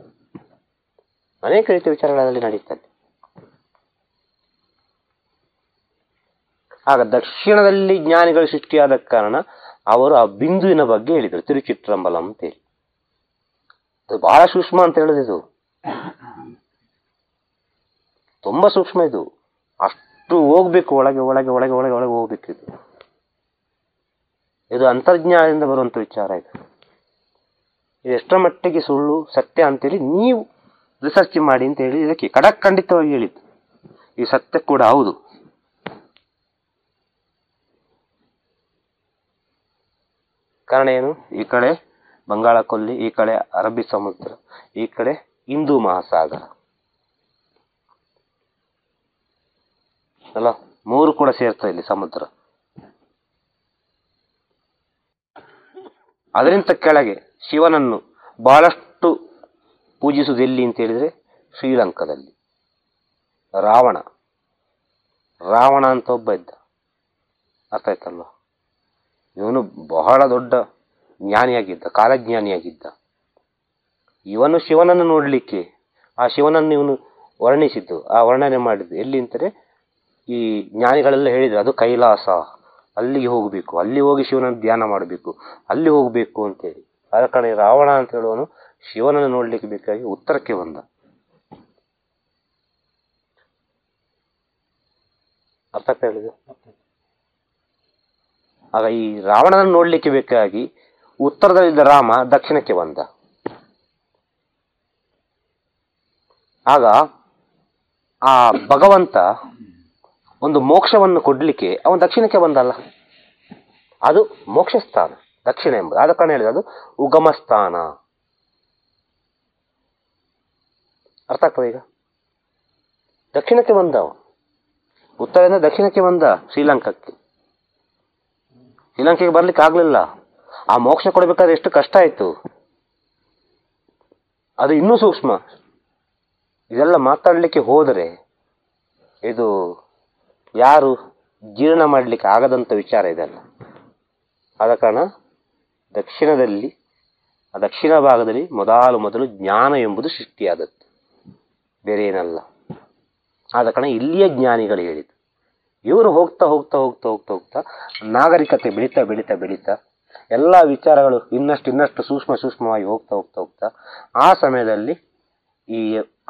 ಅನೇಕ ರೀತಿಯ ವಿಚಾರಗಳಲ್ಲಿ ನಡೀತದೆ. ಆಗ ದಕ್ಷಿಣದಲ್ಲಿ ಜ್ಞಾನಿಗಳು ಸೃಷ್ಟಿಯಾದ ಕಾರಣ ಅವರು ಆ ಬಿಂದುವಿನ ಬಗ್ಗೆ ಹೇಳಿದರು, ತಿರುಚಿಟ್ರಂಬಲಂ ಅಂತೇಳಿ. ಅದು ಬಹಳ ಸೂಕ್ಷ್ಮ ಅಂತ ಹೇಳುದು. ಇದು ತುಂಬಾ ಸೂಕ್ಷ್ಮ. ಇದು ಅಷ್ಟು ಹೋಗ್ಬೇಕು, ಒಳಗೆ ಹೋಗ್ಬೇಕು. ಇದು ಅಂತರ್ಜ್ಞಾನದಿಂದ ಬರುವಂತ ವಿಚಾರ. ಇದು ಎಷ್ಟರ ಮಟ್ಟಿಗೆ ಸುಳ್ಳು ಸತ್ಯ ಅಂತೇಳಿ ನೀವು ರಿಸರ್ಚ್ ಮಾಡಿ ಅಂತ ಹೇಳಿ ಇದಕ್ಕೆ ಖಂಡಿತವಾಗಿ ಹೇಳಿದ್ದು. ಈ ಸತ್ಯ ಕೂಡ ಹೌದು. ಕಾರಣ ಏನು? ಈ ಕಡೆ ಬಂಗಾಳ ಕೊಲ್ಲಿ, ಈ ಕಡೆ ಅರಬ್ಬಿ ಸಮುದ್ರ, ಈ ಕಡೆ ಹಿಂದೂ ಮಹಾಸಾಗರ ಅಲ್ಲ, ಮೂರು ಕೂಡ ಸೇರ್ತದೆ ಇಲ್ಲಿ ಸಮುದ್ರ. ಅದರಿಂದ ಕೆಳಗೆ ಶಿವನನ್ನು ಬಹಳಷ್ಟು ಪೂಜಿಸುವುದು ಎಲ್ಲಿ ಅಂತ ಹೇಳಿದ್ರೆ ಶ್ರೀಲಂಕಾದಲ್ಲಿ. ರಾವಣ ಅಂತ ಒಬ್ಬ ಇದ್ದ. ಅರ್ಥ ಆಯ್ತಲ್ವ? ಇವನು ಬಹಳ ದೊಡ್ಡ ಜ್ಞಾನಿಯಾಗಿದ್ದ, ಕಾಲಜ್ಞಾನಿಯಾಗಿದ್ದ. ಇವನು ಶಿವನನ್ನು ನೋಡ್ಲಿಕ್ಕೆ, ಆ ಶಿವನನ್ನು ಇವನು ವರ್ಣಿಸಿದ್ದು, ಆ ವರ್ಣನೆ ಮಾಡಿದ್ದು ಎಲ್ಲಿ ಅಂತಾರೆ, ಈ ಜ್ಞಾನಿಗಳೆಲ್ಲ ಹೇಳಿದ್ರು ಅದು ಕೈಲಾಸ, ಅಲ್ಲಿಗೆ ಹೋಗಬೇಕು, ಅಲ್ಲಿ ಹೋಗಿ ಶಿವನನ್ನು ಧ್ಯಾನ ಮಾಡಬೇಕು, ಅಲ್ಲಿ ಹೋಗಬೇಕು ಅಂತೇಳಿ. ಆದ ಕಾರಣ ರಾವಣ ಅಂತ ಹೇಳುವನು ಶಿವನನ್ನು ನೋಡ್ಲಿಕ್ಕೆ ಬೇಕಾಗಿ ಉತ್ತರಕ್ಕೆ ಬಂದ. ಅರ್ಥ ಆಗ್ತಾ ಹೇಳಿದ್ದು? ಆಗ ಈ ರಾವಣನನ್ನು ನೋಡ್ಲಿಕ್ಕೆ ಬೇಕಾಗಿ ಉತ್ತರದಲ್ಲಿದ್ದ ರಾಮ ದಕ್ಷಿಣಕ್ಕೆ ಬಂದ. ಆಗ ಆ ಭಗವಂತ ಒಂದು ಮೋಕ್ಷವನ್ನು ಕೊಡ್ಲಿಕ್ಕೆ ಅವನು ದಕ್ಷಿಣಕ್ಕೆ ಬಂದಲ್ಲ, ಅದು ಮೋಕ್ಷ ಸ್ಥಾನ ದಕ್ಷಿಣ ಎಂಬುದು. ಆದ ಕಾರಣ ಹೇಳಿದ ಅದು ಉಗಮ ಸ್ಥಾನ. ಅರ್ಥ ಆಗ್ತದೆ ಈಗ? ದಕ್ಷಿಣಕ್ಕೆ ಬಂದ, ಉತ್ತರದಿಂದ ದಕ್ಷಿಣಕ್ಕೆ ಬಂದ ಶ್ರೀಲಂಕಾಕ್ಕೆ. ಶ್ರೀಲಂಕೆಗೆ ಬರ್ಲಿಕ್ಕೆ ಆಗ್ಲಿಲ್ಲ. ಆ ಮೋಕ್ಷ ಕೊಡಬೇಕಾದ್ರೆ ಎಷ್ಟು ಕಷ್ಟ ಆಯ್ತು, ಅದು ಇನ್ನೂ ಸೂಕ್ಷ್ಮ. ಇದೆಲ್ಲ ಮಾತಾಡಲಿಕ್ಕೆ ಹೋದರೆ ಇದು ಯಾರು ಜೀರ್ಣ ಮಾಡಲಿಕ್ಕೆ ಆಗದಂಥ ವಿಚಾರ ಇದೆಲ್ಲ. ಆದ ಕಾರಣ ದಕ್ಷಿಣ ಭಾಗದಲ್ಲಿ ಮೊದಲು ಜ್ಞಾನ ಎಂಬುದು ಸೃಷ್ಟಿಯಾದದ್ದು, ಬೇರೆ ಏನಲ್ಲ. ಆದ ಕಾರಣ ಇಲ್ಲಿಯ ಜ್ಞಾನಿಗಳು ಹೇಳಿದ್ದು. ಇವರು ಹೋಗ್ತಾ ಹೋಗ್ತಾ ಹೋಗ್ತಾ ಹೋಗ್ತಾ ಹೋಗ್ತಾ ನಾಗರಿಕತೆ ಬೆಳೀತಾ ಬೆಳೀತಾ ಬೆಳೀತಾ ಎಲ್ಲ ವಿಚಾರಗಳು ಇನ್ನಷ್ಟು ಸೂಕ್ಷ್ಮವಾಗಿ ಹೋಗ್ತಾ ಹೋಗ್ತಾ ಹೋಗ್ತಾ ಆ ಸಮಯದಲ್ಲಿ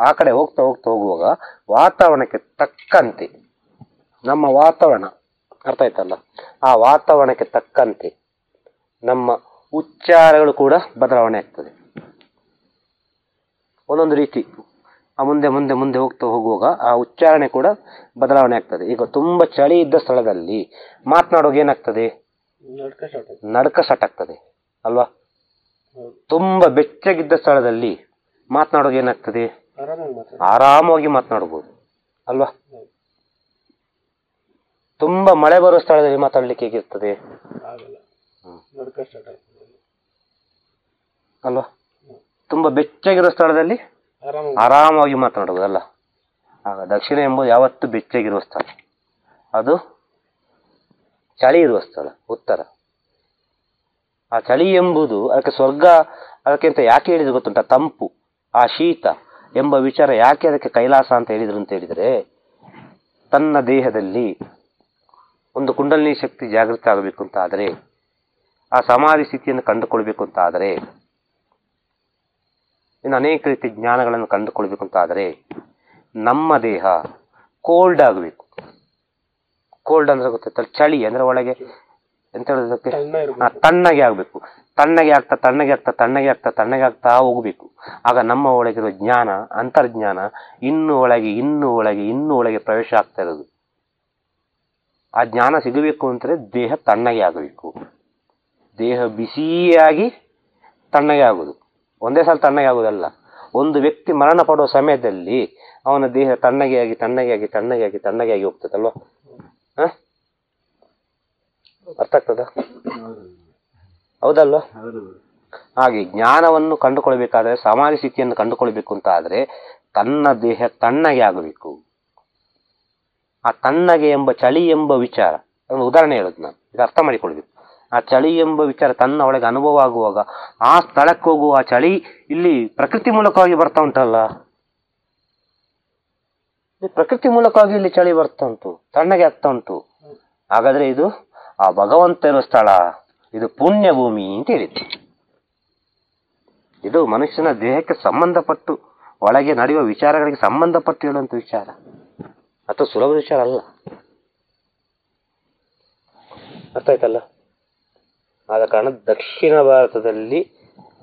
ಆ ಕಡೆ ಹೋಗ್ತಾ ಹೋಗುವಾಗ ವಾತಾವರಣಕ್ಕೆ ತಕ್ಕಂತೆ ನಮ್ಮ ವಾತಾವರಣ ಅರ್ಥ ಆಯ್ತಲ್ಲ, ಆ ವಾತಾವರಣಕ್ಕೆ ತಕ್ಕಂತೆ ನಮ್ಮ ಉಚ್ಚಾರಗಳು ಕೂಡ ಬದಲಾವಣೆ ಆಗ್ತದೆ. ಒಂದೊಂದು ರೀತಿ ಮುಂದೆ ಮುಂದೆ ಮುಂದೆ ಹೋಗ್ತಾ ಹೋಗುವಾಗ ಆ ಉಚ್ಚಾರಣೆ ಕೂಡ ಬದಲಾವಣೆ ಆಗ್ತದೆ. ಈಗ ತುಂಬ ಚಳಿ ಇದ್ದ ಸ್ಥಳದಲ್ಲಿ ಮಾತನಾಡುವಾಗ ಏನಾಗ್ತದೆ, ನಡ್ಕ ಸ್ಟಾರ್ಟ್ ಆಗ್ತದೆ ಅಲ್ವಾ. ತುಂಬ ಬೆಚ್ಚಗಿದ್ದ ಸ್ಥಳದಲ್ಲಿ ಮಾತನಾಡುವಾಗ ಏನಾಗ್ತದೆ, ಆರಾಮವಾಗಿ ಮಾತನಾಡಬಹುದು ಅಲ್ವಾ. ತುಂಬ ಮಳೆ ಬರುವ ಸ್ಥಳದಲ್ಲಿ ಮಾತಾಡ್ಲಿಕ್ಕೆ ಹೇಗಿರ್ತದೆ ಅಲ್ವಾ. ತುಂಬ ಬೆಚ್ಚಗಿರೋ ಸ್ಥಳದಲ್ಲಿ ಆರಾಮವಾಗಿ ಮಾತನಾಡುವುದಲ್ಲ. ಆಗ ದಕ್ಷಿಣ ಎಂಬುದು ಯಾವತ್ತೂ ಬೆಚ್ಚಗಿರುವ ಸ್ಥಳ, ಅದು ಚಳಿ ಇರುವ ಸ್ಥಳ ಉತ್ತರ. ಆ ಚಳಿ ಎಂಬುದು ಅದಕ್ಕೆ ಸ್ವರ್ಗ ಅದಕ್ಕಿಂತ ಯಾಕೆ ಹೇಳಿದ್ರು ಗೊತ್ತುಂಟ, ತಂಪು ಆ ಶೀತ ಎಂಬ ವಿಚಾರ ಯಾಕೆ ಅದಕ್ಕೆ ಕೈಲಾಸ ಅಂತ ಹೇಳಿದ್ರು ಅಂತ ಹೇಳಿದರೆ, ತನ್ನ ದೇಹದಲ್ಲಿ ಒಂದು ಕುಂಡಲಿನಿ ಶಕ್ತಿ ಜಾಗೃತ ಆಗಬೇಕು ಅಂತ ಆದರೆ, ಆ ಸಮಾಧಿ ಸ್ಥಿತಿಯನ್ನು ಕಂಡುಕೊಳ್ಬೇಕು ಅಂತ ಆದರೆ, ಇನ್ನು ಅನೇಕ ರೀತಿ ಜ್ಞಾನಗಳನ್ನು ಕಂಡುಕೊಳ್ಬೇಕು ಅಂತ ಆದರೆ ನಮ್ಮ ದೇಹ ಕೋಲ್ಡ್ ಆಗಬೇಕು. ಕೋಲ್ಡ್ ಅಂದ್ರೆ ಗೊತ್ತಾಯ್ತಲ್ಲ, ಚಳಿ ಅಂದ್ರೆ ಒಳಗೆ ಎಂತ ಹೇಳೋದಕ್ಕೆ, ತಣ್ಣಗೆ ಆಗಬೇಕು. ತಣ್ಣಗೆ ಆಗ್ತಾ ಹೋಗ್ಬೇಕು. ಆಗ ನಮ್ಮ ಒಳಗಿರೋ ಜ್ಞಾನ ಅಂತರ್ಜ್ಞಾನ ಇನ್ನೂ ಒಳಗೆ ಪ್ರವೇಶ ಆಗ್ತಾ ಇರೋದು. ಆ ಜ್ಞಾನ ಸಿಗಬೇಕು ಅಂತಂದ್ರೆ ದೇಹ ತಣ್ಣಗೆ ಆಗಬೇಕು. ದೇಹ ಬಿಸಿಯಾಗಿ ತಣ್ಣಗೆ ಆಗುದು, ಒಂದೇ ಸಲ ತಣ್ಣಗೆ ಆಗುದಲ್ಲ. ಒಂದು ವ್ಯಕ್ತಿ ಮರಣ ಪಡುವ ಸಮಯದಲ್ಲಿ ಅವನ ದೇಹ ತಣ್ಣಗೆ ಆಗಿ ಹೋಗ್ತದಲ್ವಾ. ಅರ್ಥ ಆಗ್ತದ? ಹೌದಲ್ವಾ? ಹಾಗೆ ಜ್ಞಾನವನ್ನು ಕಂಡುಕೊಳ್ಬೇಕಾದ್ರೆ, ಸಮಾಧಿ ಸ್ಥಿತಿಯನ್ನು ಕಂಡುಕೊಳ್ಬೇಕು ಅಂತ ಆದ್ರೆ ತನ್ನ ದೇಹ ತಣ್ಣಗೆ ಆಗಬೇಕು. ಆ ತಣ್ಣಗೆ ಎಂಬ ಚಳಿ ಎಂಬ ವಿಚಾರ, ಒಂದು ಉದಾಹರಣೆ ಹೇಳುದು ನಾನು, ಇದು ಅರ್ಥ ಮಾಡಿಕೊಳ್ಬೇಕು. ಆ ಚಳಿ ಎಂಬ ವಿಚಾರ ತನ್ನ ಒಳಗೆ ಅನುಭವ ಆಗುವಾಗ ಆ ಸ್ಥಳಕ್ಕೆ ಹೋಗುವ ಆ ಚಳಿ ಇಲ್ಲಿ ಪ್ರಕೃತಿ ಮೂಲಕವಾಗಿ ಬರ್ತಾ ಉಂಟಲ್ಲ, ಪ್ರಕೃತಿ ಮೂಲಕವಾಗಿ ಇಲ್ಲಿ ಚಳಿ ಬರ್ತಾ ಉಂಟು, ತಣ್ಣಗೆ ಆಗ್ತಾ ಉಂಟು. ಹಾಗಾದ್ರೆ ಇದು ಆ ಭಗವಂತ ಇರೋ ಸ್ಥಳ, ಇದು ಪುಣ್ಯ ಭೂಮಿ ಅಂತ ಹೇಳಿದ್ರು. ಇದು ಮನುಷ್ಯನ ದೇಹಕ್ಕೆ ಸಂಬಂಧಪಟ್ಟು ಒಳಗೆ ನಡೆಯುವ ವಿಚಾರಗಳಿಗೆ ಸಂಬಂಧಪಟ್ಟು ಹೇಳುವಂತ ವಿಚಾರ, ಅಥವಾ ಸುಲಭ ವಿಚಾರ ಅಲ್ಲ. ಅರ್ಥ ಆಯ್ತಲ್ಲ? ಆದ ಕಾರಣ ದಕ್ಷಿಣ ಭಾರತದಲ್ಲಿ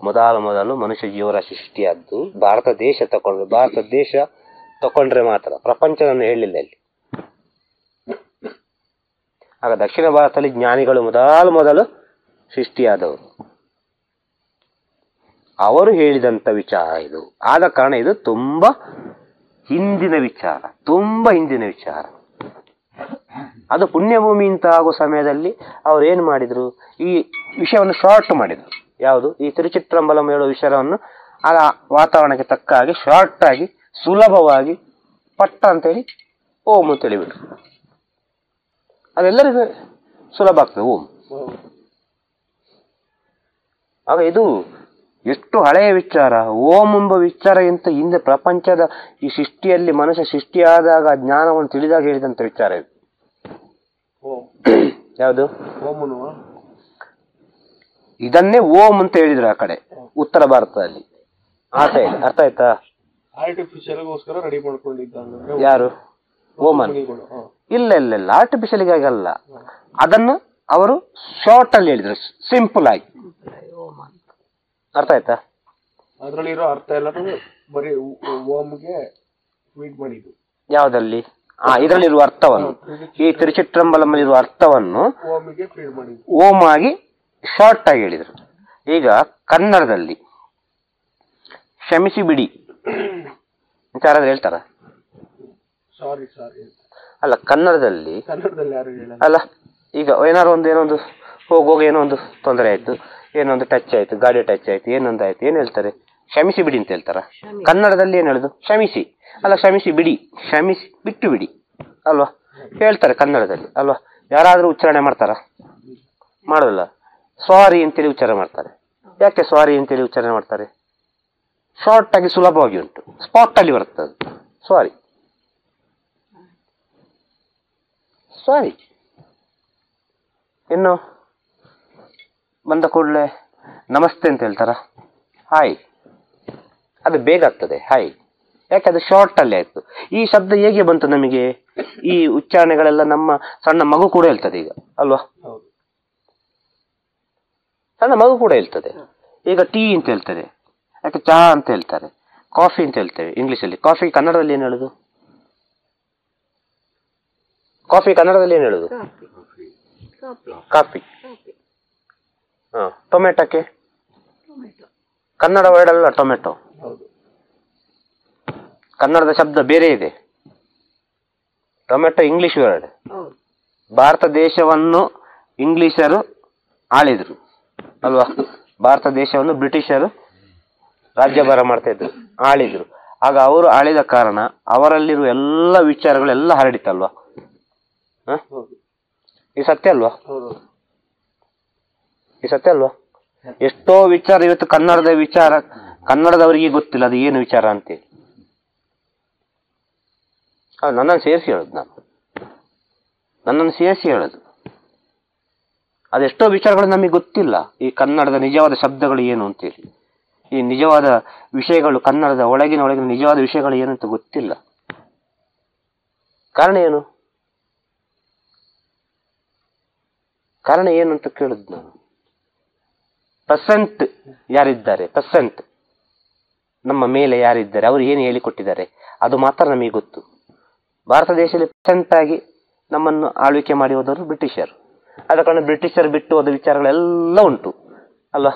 ಮೊದಲು ಮನುಷ್ಯ ಜೀವರಾಶಿ ಸೃಷ್ಟಿಯಾದ್ದು. ಭಾರತ ದೇಶ ತಕೊಂಡ್ರೆ ಮಾತ್ರ, ಪ್ರಪಂಚವನ್ನು ಹೇಳಿಲ್ಲ ಇಲ್ಲಿ. ಆಗ ದಕ್ಷಿಣ ಭಾರತದಲ್ಲಿ ಜ್ಞಾನಿಗಳು ಮೊದಲು ಸೃಷ್ಟಿಯಾದವರು, ಅವರು ಹೇಳಿದಂಥ ವಿಚಾರ ಇದು. ಆದ ಕಾರಣ ಇದು ತುಂಬಾ ಹಿಂದಿನ ವಿಚಾರ. ಅದು ಪುಣ್ಯಭೂಮಿ ಅಂತ ಆಗೋ ಸಮಯದಲ್ಲಿ ಅವ್ರು ಏನು ಮಾಡಿದ್ರು, ಈ ವಿಷಯವನ್ನು ಶಾರ್ಟ್ ಮಾಡಿದ್ರು. ಯಾವುದು? ಈ ತಿರುಚಿಟ್ರಂಬಲಂ ಹೇಳೋ ವಿಷಯವನ್ನು ಆ ವಾತಾವರಣಕ್ಕೆ ತಕ್ಕ ಹಾಗೆ ಶಾರ್ಟ್ ಆಗಿ ಸುಲಭವಾಗಿ ಪಟ್ಟ ಅಂತೇಳಿ ಓಂ ಅಂತ ಹೇಳಿಬಿಟ್ರು. ಅದೆಲ್ಲರಿಗೂ ಸುಲಭ ಆಗ್ತದೆ ಓಂ. ಆಗ ಇದು ಎಷ್ಟು ಹಳೆಯ ವಿಚಾರ. ಓಂ ಎಂಬ ವಿಚಾರಕ್ಕಿಂತ ಹಿಂದೆ ಪ್ರಪಂಚದ ಈ ಸೃಷ್ಟಿಯಲ್ಲಿ ಮನುಷ್ಯ ಸೃಷ್ಟಿಯಾದಾಗ ಜ್ಞಾನವನ್ನು ತಿಳಿದಾಗ ಹೇಳಿದಂತ ವಿಚಾರ ಇದು. ಯಾವುದು? ಇದನ್ನೇ ಓಂ ಅಂತ ಹೇಳಿದ್ರು ಆ ಕಡೆ ಉತ್ತರ ಭಾರತದಲ್ಲಿ, ಆ ಸೈಡ್. ಅರ್ಥ ಆಯ್ತಾ? ಆರ್ಟಿಫಿಷಿಯಲ್ಗೋಸ್ಕರ ರೆಡಿ ಮಾಡ್ಕೊಂಡಿದ್ದ ಯಾರು? ಓಮನ್. ಇಲ್ಲ, ಆರ್ಟಿಫಿಷಿಯಲ್ಗಾಗಲ್ಲ. ಅದನ್ನು ಅವರು ಶಾರ್ಟ್ ಅಲ್ಲಿ ಹೇಳಿದ್ರು, ಸಿಂಪಲ್ ಆಗಿ. ಅರ್ಥ ಆಯ್ತಾ? ಅದ್ರಲ್ಲಿರೋ ಅರ್ಥ ಎಲ್ಲ ಬರೀ ಓಂಗೆ ಫೀಡ್ ಮಾಡಿದ್ದು. ಯಾವ್ದಲ್ಲಿ? ಇದರಲ್ಲಿರುವ ಅರ್ಥವನ್ನು, ಈ ತಿರುಚಿಟ್ರಂಬಲಂನಲ್ಲಿರುವ ಅರ್ಥವನ್ನು ಓಂ ಆಗಿ ಶಾರ್ಟ್ ಆಗಿ ಹೇಳಿದರು. ಈಗ ಕನ್ನಡದಲ್ಲಿ ಕ್ಷಮಿಸಿ ಬಿಡಿ ಯಾರಾದ್ರೂ ಹೇಳ್ತಾರ? ಅಲ್ಲ, ಕನ್ನಡದಲ್ಲಿ ಯಾರು ಹೇಳಲ್ಲ. ಅಲ್ಲ, ಈಗ ಏನಾದ್ರು ಏನೊಂದು ಹೋಗುವಾಗ ಏನೋ ಒಂದು ತೊಂದರೆ ಆಯಿತು, ಏನೋ ಒಂದು ಟಚ್ ಆಯಿತು, ಗಾಡಿ ಟಚ್ ಆಯಿತು, ಏನೊಂದು ಆಯಿತು, ಏನು ಹೇಳ್ತಾರೆ? ಕ್ಷಮಿಸಿ ಬಿಡಿ ಅಂತ ಹೇಳ್ತಾರ. ಕನ್ನಡದಲ್ಲಿ ಏನು ಹೇಳುದು? ಕ್ಷಮಿಸಿ ಅಲ್ಲ, ಕ್ಷಮಿಸಿ ಬಿಡಿ, ಕ್ಷಮಿಸಿ ಬಿಟ್ಟು ಬಿಡಿ ಅಲ್ವಾ ಹೇಳ್ತಾರೆ ಕನ್ನಡದಲ್ಲಿ ಅಲ್ವಾ. ಯಾರಾದರೂ ಉಚ್ಚಾರಣೆ ಮಾಡ್ತಾರಾ? ಮಾಡೋದಿಲ್ಲ. ಸಾರಿ ಅಂತೇಳಿ ಉಚ್ಚಾರ ಮಾಡ್ತಾರೆ. ಯಾಕೆ ಸಾರಿ ಅಂತೇಳಿ ಉಚ್ಚಾರಣೆ ಮಾಡ್ತಾರೆ? ಶಾರ್ಟ್ ಆಗಿ ಸುಲಭವಾಗಿ ಉಂಟು, ಸ್ಪಾಟ್ ಅಲ್ಲಿ ಬರ್ತದೆ ಸಾರಿ. ಸಾರಿ ಇನ್ನು ಬಂದ ಕೂಡಲೇ ನಮಸ್ತೆ ಅಂತ ಹೇಳ್ತಾರ? ಹಾಯ್, ಅದು ಬೇಗ ಆಗ್ತದೆ ಹಾಯ್. ಯಾಕೆ? ಅದು ಶಾರ್ಟ್ ಅಲ್ಲಿ ಆಯ್ತು. ಈ ಶಬ್ದ ಹೇಗೆ ಬಂತು ನಮಗೆ? ಈ ಉಚ್ಚಾರಣೆಗಳೆಲ್ಲ ನಮ್ಮ ಸಣ್ಣ ಮಗು ಕೂಡ ಹೇಳ್ತದೆ ಈಗ ಅಲ್ವಾ. ಸಣ್ಣ ಮಗು ಕೂಡ ಹೇಳ್ತದೆ. ಈಗ ಟೀ ಅಂತ ಹೇಳ್ತಾರೆ, ಯಾಕೆ ಚಹಾ ಅಂತ ಹೇಳ್ತಾರೆ, ಕಾಫಿ ಅಂತ ಹೇಳ್ತೇವೆ ಇಂಗ್ಲಿಷಲ್ಲಿ. ಕಾಫಿ ಕನ್ನಡದಲ್ಲಿ ಏನು ಹೇಳುದು? ಕಾಫಿ ಕನ್ನಡದಲ್ಲಿ ಏನು ಹೇಳುದು? ಕಾಫಿ. ಹಾ, ಟೊಮೆಟೊಕ್ಕೆ ಕನ್ನಡ ವರ್ಡ್ ಅಲ್ಲ ಟೊಮೆಟೊ. ಕನ್ನಡದ ಶಬ್ದ ಬೇರೆ ಇದೆ. Tomato English word. ಭಾರತ ದೇಶವನ್ನು ಇಂಗ್ಲಿಷರು ಆಳಿದ್ರು ಅಲ್ವಾ. ಭಾರತ ದೇಶವನ್ನು ಬ್ರಿಟಿಷರು ರಾಜ್ಯಭಾರ ಮಾಡ್ತಾ ಇದ್ರು, ಆಳಿದ್ರು. ಆಗ ಅವರು ಆಳಿದ ಕಾರಣ ಅವರಲ್ಲಿರುವ ಎಲ್ಲ ವಿಚಾರಗಳೆಲ್ಲ ಹರಡಿತಲ್ವಾ. ಈ ಸತ್ಯ ಅಲ್ವಾ? ಈ ಸತ್ಯ ಅಲ್ವಾ? ಎಷ್ಟೋ ವಿಚಾರ ಇವತ್ತು ಕನ್ನಡದ ವಿಚಾರ ಕನ್ನಡದವರಿಗೆ ಗೊತ್ತಿಲ್ಲ ಅದು ಏನು ವಿಚಾರ ಅಂತೇಳಿ. ನನ್ನನ್ನು ಸೇರಿಸಿ ಹೇಳುದು, ನನ್ನನ್ನು ಸೇರಿಸಿ ಹೇಳುದು. ಅದೆಷ್ಟೋ ವಿಚಾರಗಳು ನಮಗೆ ಗೊತ್ತಿಲ್ಲ. ಈ ಕನ್ನಡದ ನಿಜವಾದ ಶಬ್ದಗಳು ಏನು ಅಂತೇಳಿ, ಈ ನಿಜವಾದ ವಿಷಯಗಳು, ಕನ್ನಡದ ಒಳಗಿನ ನಿಜವಾದ ವಿಷಯಗಳು ಏನು ಅಂತ ಗೊತ್ತಿಲ್ಲ. ಕಾರಣ ಏನು? ಕಾರಣ ಏನು ಅಂತ ಕೇಳುದು ನಾನು. ಪರ್ಸೆಂಟ್ ಯಾರಿದ್ದಾರೆ, ಪರ್ಸೆಂಟ್ ನಮ್ಮ ಮೇಲೆ ಯಾರಿದ್ದಾರೆ, ಅವರು ಏನು ಹೇಳಿಕೊಟ್ಟಿದ್ದಾರೆ ಅದು ಮಾತ್ರ ನಮಗೆ ಗೊತ್ತು. ಭಾರತ ದೇಶದಲ್ಲಿ ಪರ್ಸೆಂಟ್ ಆಗಿ ನಮ್ಮನ್ನು ಆಳ್ವಿಕೆ ಮಾಡಿ ಹೋದವರು ಬ್ರಿಟಿಷರು. ಆದ ಕಾರಣ ಬ್ರಿಟಿಷರು ಬಿಟ್ಟು ಹೋದ ವಿಚಾರಗಳೆಲ್ಲ ಉಂಟು ಅಲ್ವಾ.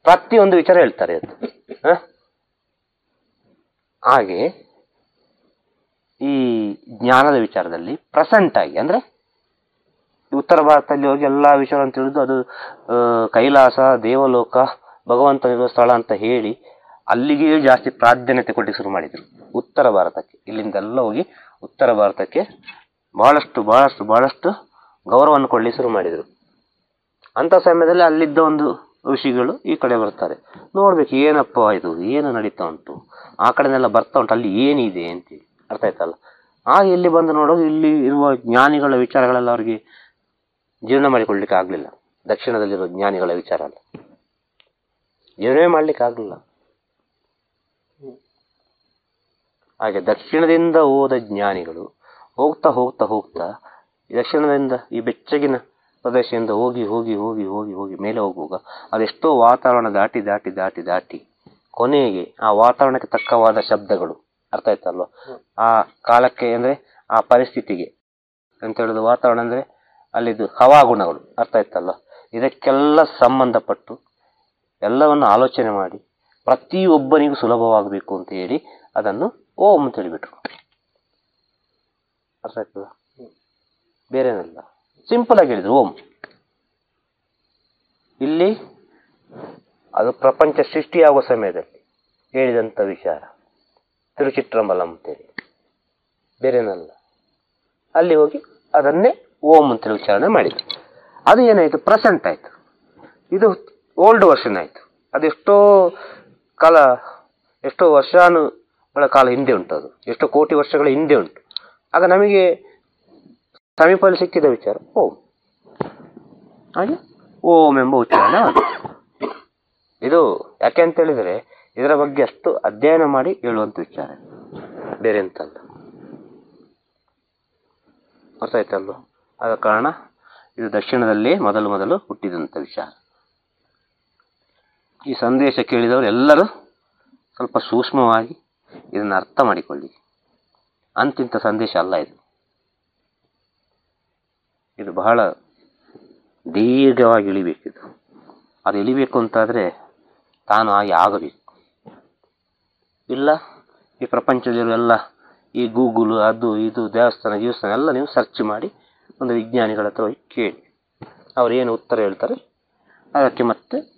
ಪ್ರತಿಯೊಂದು ವಿಚಾರ ಹೇಳ್ತಾರೆ ಅದು. ಹಾಗೆ ಈ ಜ್ಞಾನದ ವಿಚಾರದಲ್ಲಿ ಪ್ರೆಸೆಂಟ್ ಆಗಿ ಅಂದ್ರೆ ಉತ್ತರ ಭಾರತದಲ್ಲಿ ಹೋಗಿ ಎಲ್ಲಾ ವಿಷಯಗಳನ್ನು ತಿಳಿದು ಅದು ಕೈಲಾಸ, ದೇವಲೋಕ, ಭಗವಂತನಿರುವ ಸ್ಥಳ ಅಂತ ಹೇಳಿ ಅಲ್ಲಿಗೆ ಜಾಸ್ತಿ ಪ್ರಾಧಾನ್ಯತೆ ಕೊಟ್ಟು ಶುರು ಮಾಡಿದ್ರು ಉತ್ತರ ಭಾರತಕ್ಕೆ. ಇಲ್ಲಿಂದೆಲ್ಲ ಹೋಗಿ ಉತ್ತರ ಭಾರತಕ್ಕೆ ಬಹಳಷ್ಟು ಬಹಳಷ್ಟು ಬಹಳಷ್ಟು ಗೌರವವನ್ನು ಕೊಡ್ಲಿಕ್ಕೆ ಶುರು ಮಾಡಿದ್ರು. ಅಂತ ಸಮಯದಲ್ಲಿ ಅಲ್ಲಿದ್ದ ಒಂದು ಋಷಿಗಳು ಈ ಕಡೆ ಬರ್ತಾರೆ. ನೋಡ್ಬೇಕು ಏನಪ್ಪ ಇದು, ಏನು ನಡೀತಾ ಉಂಟು, ಆ ಕಡೆನೆಲ್ಲ ಬರ್ತಾ ಉಂಟು, ಅಲ್ಲಿ ಏನಿದೆ ಅಂತೇಳಿ. ಅರ್ಥ ಆಯ್ತಲ್ಲ. ಇಲ್ಲಿ ಬಂದು ನೋಡೋದು ಇಲ್ಲಿ ಇರುವ ಜ್ಞಾನಿಗಳ ವಿಚಾರಗಳೆಲ್ಲ ಅವರಿಗೆ ಜೀರ್ಣ ಮಾಡಿಕೊಳ್ಳಲಿಕ್ಕೆ ಆಗ್ಲಿಲ್ಲ. ದಕ್ಷಿಣದಲ್ಲಿರೋ ಜ್ಞಾನಿಗಳ ವಿಚಾರ ಅಲ್ಲ, ಜೀರ್ಣವೇ ಮಾಡ್ಲಿಕ್ಕೆ ಆಗ್ಲಿಲ್ಲ. ಹಾಗೆ ದಕ್ಷಿಣದಿಂದ ಹೋದ ಜ್ಞಾನಿಗಳು ಹೋಗ್ತಾ ಹೋಗ್ತಾ ಹೋಗ್ತಾ ದಕ್ಷಿಣದಿಂದ ಈ ಬೆಚ್ಚಗಿನ ಪ್ರದೇಶದಿಂದ ಹೋಗಿ ಹೋಗಿ ಹೋಗಿ ಹೋಗಿ ಹೋಗಿ ಮೇಲೆ ಹೋಗುವಾಗ ಅದೆಷ್ಟೋ ವಾತಾವರಣ ದಾಟಿ ದಾಟಿ ದಾಟಿ ದಾಟಿ ಕೊನೆಗೆ ಆ ವಾತಾವರಣಕ್ಕೆ ತಕ್ಕವಾದ ಶಬ್ದಗಳು, ಅರ್ಥ ಆಯ್ತಲ್ವ, ಆ ಕಾಲಕ್ಕೆ ಅಂದ್ರೆ ಆ ಪರಿಸ್ಥಿತಿಗೆ ಅಂತ ಹೇಳುದು. ವಾತಾವರಣ ಅಂದ್ರೆ ಅಲ್ಲಿದ್ದು ಹವಾಗುಣಗಳು, ಅರ್ಥ ಆಯ್ತಲ್ವ. ಇದಕ್ಕೆಲ್ಲ ಸಂಬಂಧಪಟ್ಟು ಎಲ್ಲವನ್ನು ಆಲೋಚನೆ ಮಾಡಿ ಪ್ರತಿಯೊಬ್ಬನಿಗೂ ಸುಲಭವಾಗಬೇಕು ಅಂತ ಹೇಳಿ ಅದನ್ನು ಓಂ ಅಂತ ಹೇಳಿಬಿಟ್ರು. ಅರ್ಥ ಆಯ್ತದ? ಬೇರೆನಲ್ಲ, ಸಿಂಪಲ್ ಆಗಿ ಹೇಳಿದ್ರು ಓಂ. ಇಲ್ಲಿ ಅದು ಪ್ರಪಂಚ ಸೃಷ್ಟಿಯಾಗುವ ಸಮಯದಲ್ಲಿ ಹೇಳಿದಂಥ ವಿಚಾರ ತಿರುಚಿಟ್ರಂಬಲಂ ಅಂತೇಳಿ, ಬೇರೆನಲ್ಲ. ಅಲ್ಲಿ ಹೋಗಿ ಅದನ್ನೇ ಓಂ ಅಂತೇಳಿ ಉಚ್ಚಾರಣೆ ಮಾಡಿದ್ರು. ಅದು ಏನಾಯ್ತು, ಪ್ರೆಸೆಂಟ್ ಆಯ್ತು. ಇದು ಓಲ್ಡ್ ವರ್ಷನ್ ಆಯ್ತು. ಅದೆಷ್ಟೋ ಕಾಲ, ಎಷ್ಟೋ ವರ್ಷಾನುಗಳ ಕಾಲ ಹಿಂದೆ ಉಂಟು, ಅದು ಎಷ್ಟೋ ಕೋಟಿ ವರ್ಷಗಳ ಹಿಂದೆ ಉಂಟು. ಆಗ ನಮಗೆ ಸಮೀಪದಲ್ಲಿ ಸಿಕ್ಕಿದ ವಿಚಾರ ಓಂ. ಹಾಗೆ ಓಂ ಎಂಬ ಉಚ್ಚಾರಣೆ ಅದು. ಇದು ಯಾಕೆ ಅಂತ ಹೇಳಿದರೆ ಇದರ ಬಗ್ಗೆ ಅಷ್ಟು ಅಧ್ಯಯನ ಮಾಡಿ ಹೇಳುವಂಥ ವಿಚಾರ, ಬೇರೆ ಅಂತಲ್ಲ. ಅರ್ಥ ಆಯ್ತಲ್ವ? ಆದ ಕಾರಣ ಇದು ದಕ್ಷಿಣದಲ್ಲಿ ಮೊದಲು ಹುಟ್ಟಿದಂಥ ವಿಚಾರ. ಈ ಸಂದೇಶ ಕೇಳಿದವರು ಎಲ್ಲರೂ ಸ್ವಲ್ಪ ಸೂಕ್ಷ್ಮವಾಗಿ ಇದನ್ನು ಅರ್ಥ ಮಾಡಿಕೊಳ್ಳಿ. ಅಂತಿಂಥ ಸಂದೇಶ ಅಲ್ಲ ಇದು. ಇದು ಬಹಳ ದೀರ್ಘವಾಗಿ ಇಳಿಬೇಕಿದು. ಅದು ಇಳಿಬೇಕು ಅಂತಾದರೆ ತಾನು ಆಗಿ ಆಗಬೇಕು. ಇಲ್ಲ ಈ ಪ್ರಪಂಚದಲ್ಲಿರುವ ಈ ಗೂಗಲ್ ಅದು ಇದು ದೇವಸ್ಥಾನ ಎಲ್ಲ ನೀವು ಸರ್ಚ್ ಮಾಡಿ ಒಂದು ವಿಜ್ಞಾನಿಗಳ ಹತ್ರ ಹೋಗಿ ಕೇಳಿ. ಅವ್ರು ಏನು ಉತ್ತರ ಹೇಳ್ತಾರೆ ಅದಕ್ಕೆ ಮತ್ತೆ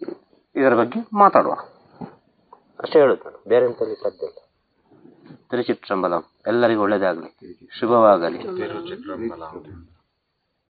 ಇದರ ಬಗ್ಗೆ ಮಾತಾಡುವ ಅಷ್ಟೇ ಹೇಳುದು ನಾನು, ಬೇರೆ ಎಂತಲ್ಲಿ ಸಾಧ್ಯ ಇಲ್ಲ. ತಿರುಚಿಟ್ರಂಬಲಂ. ಎಲ್ಲರಿಗೂ ಒಳ್ಳೆಯದಾಗಲಿ, ಶುಭವಾಗಲಿ. ತಿರುಚಿಟ್ರಂಬಲಂ.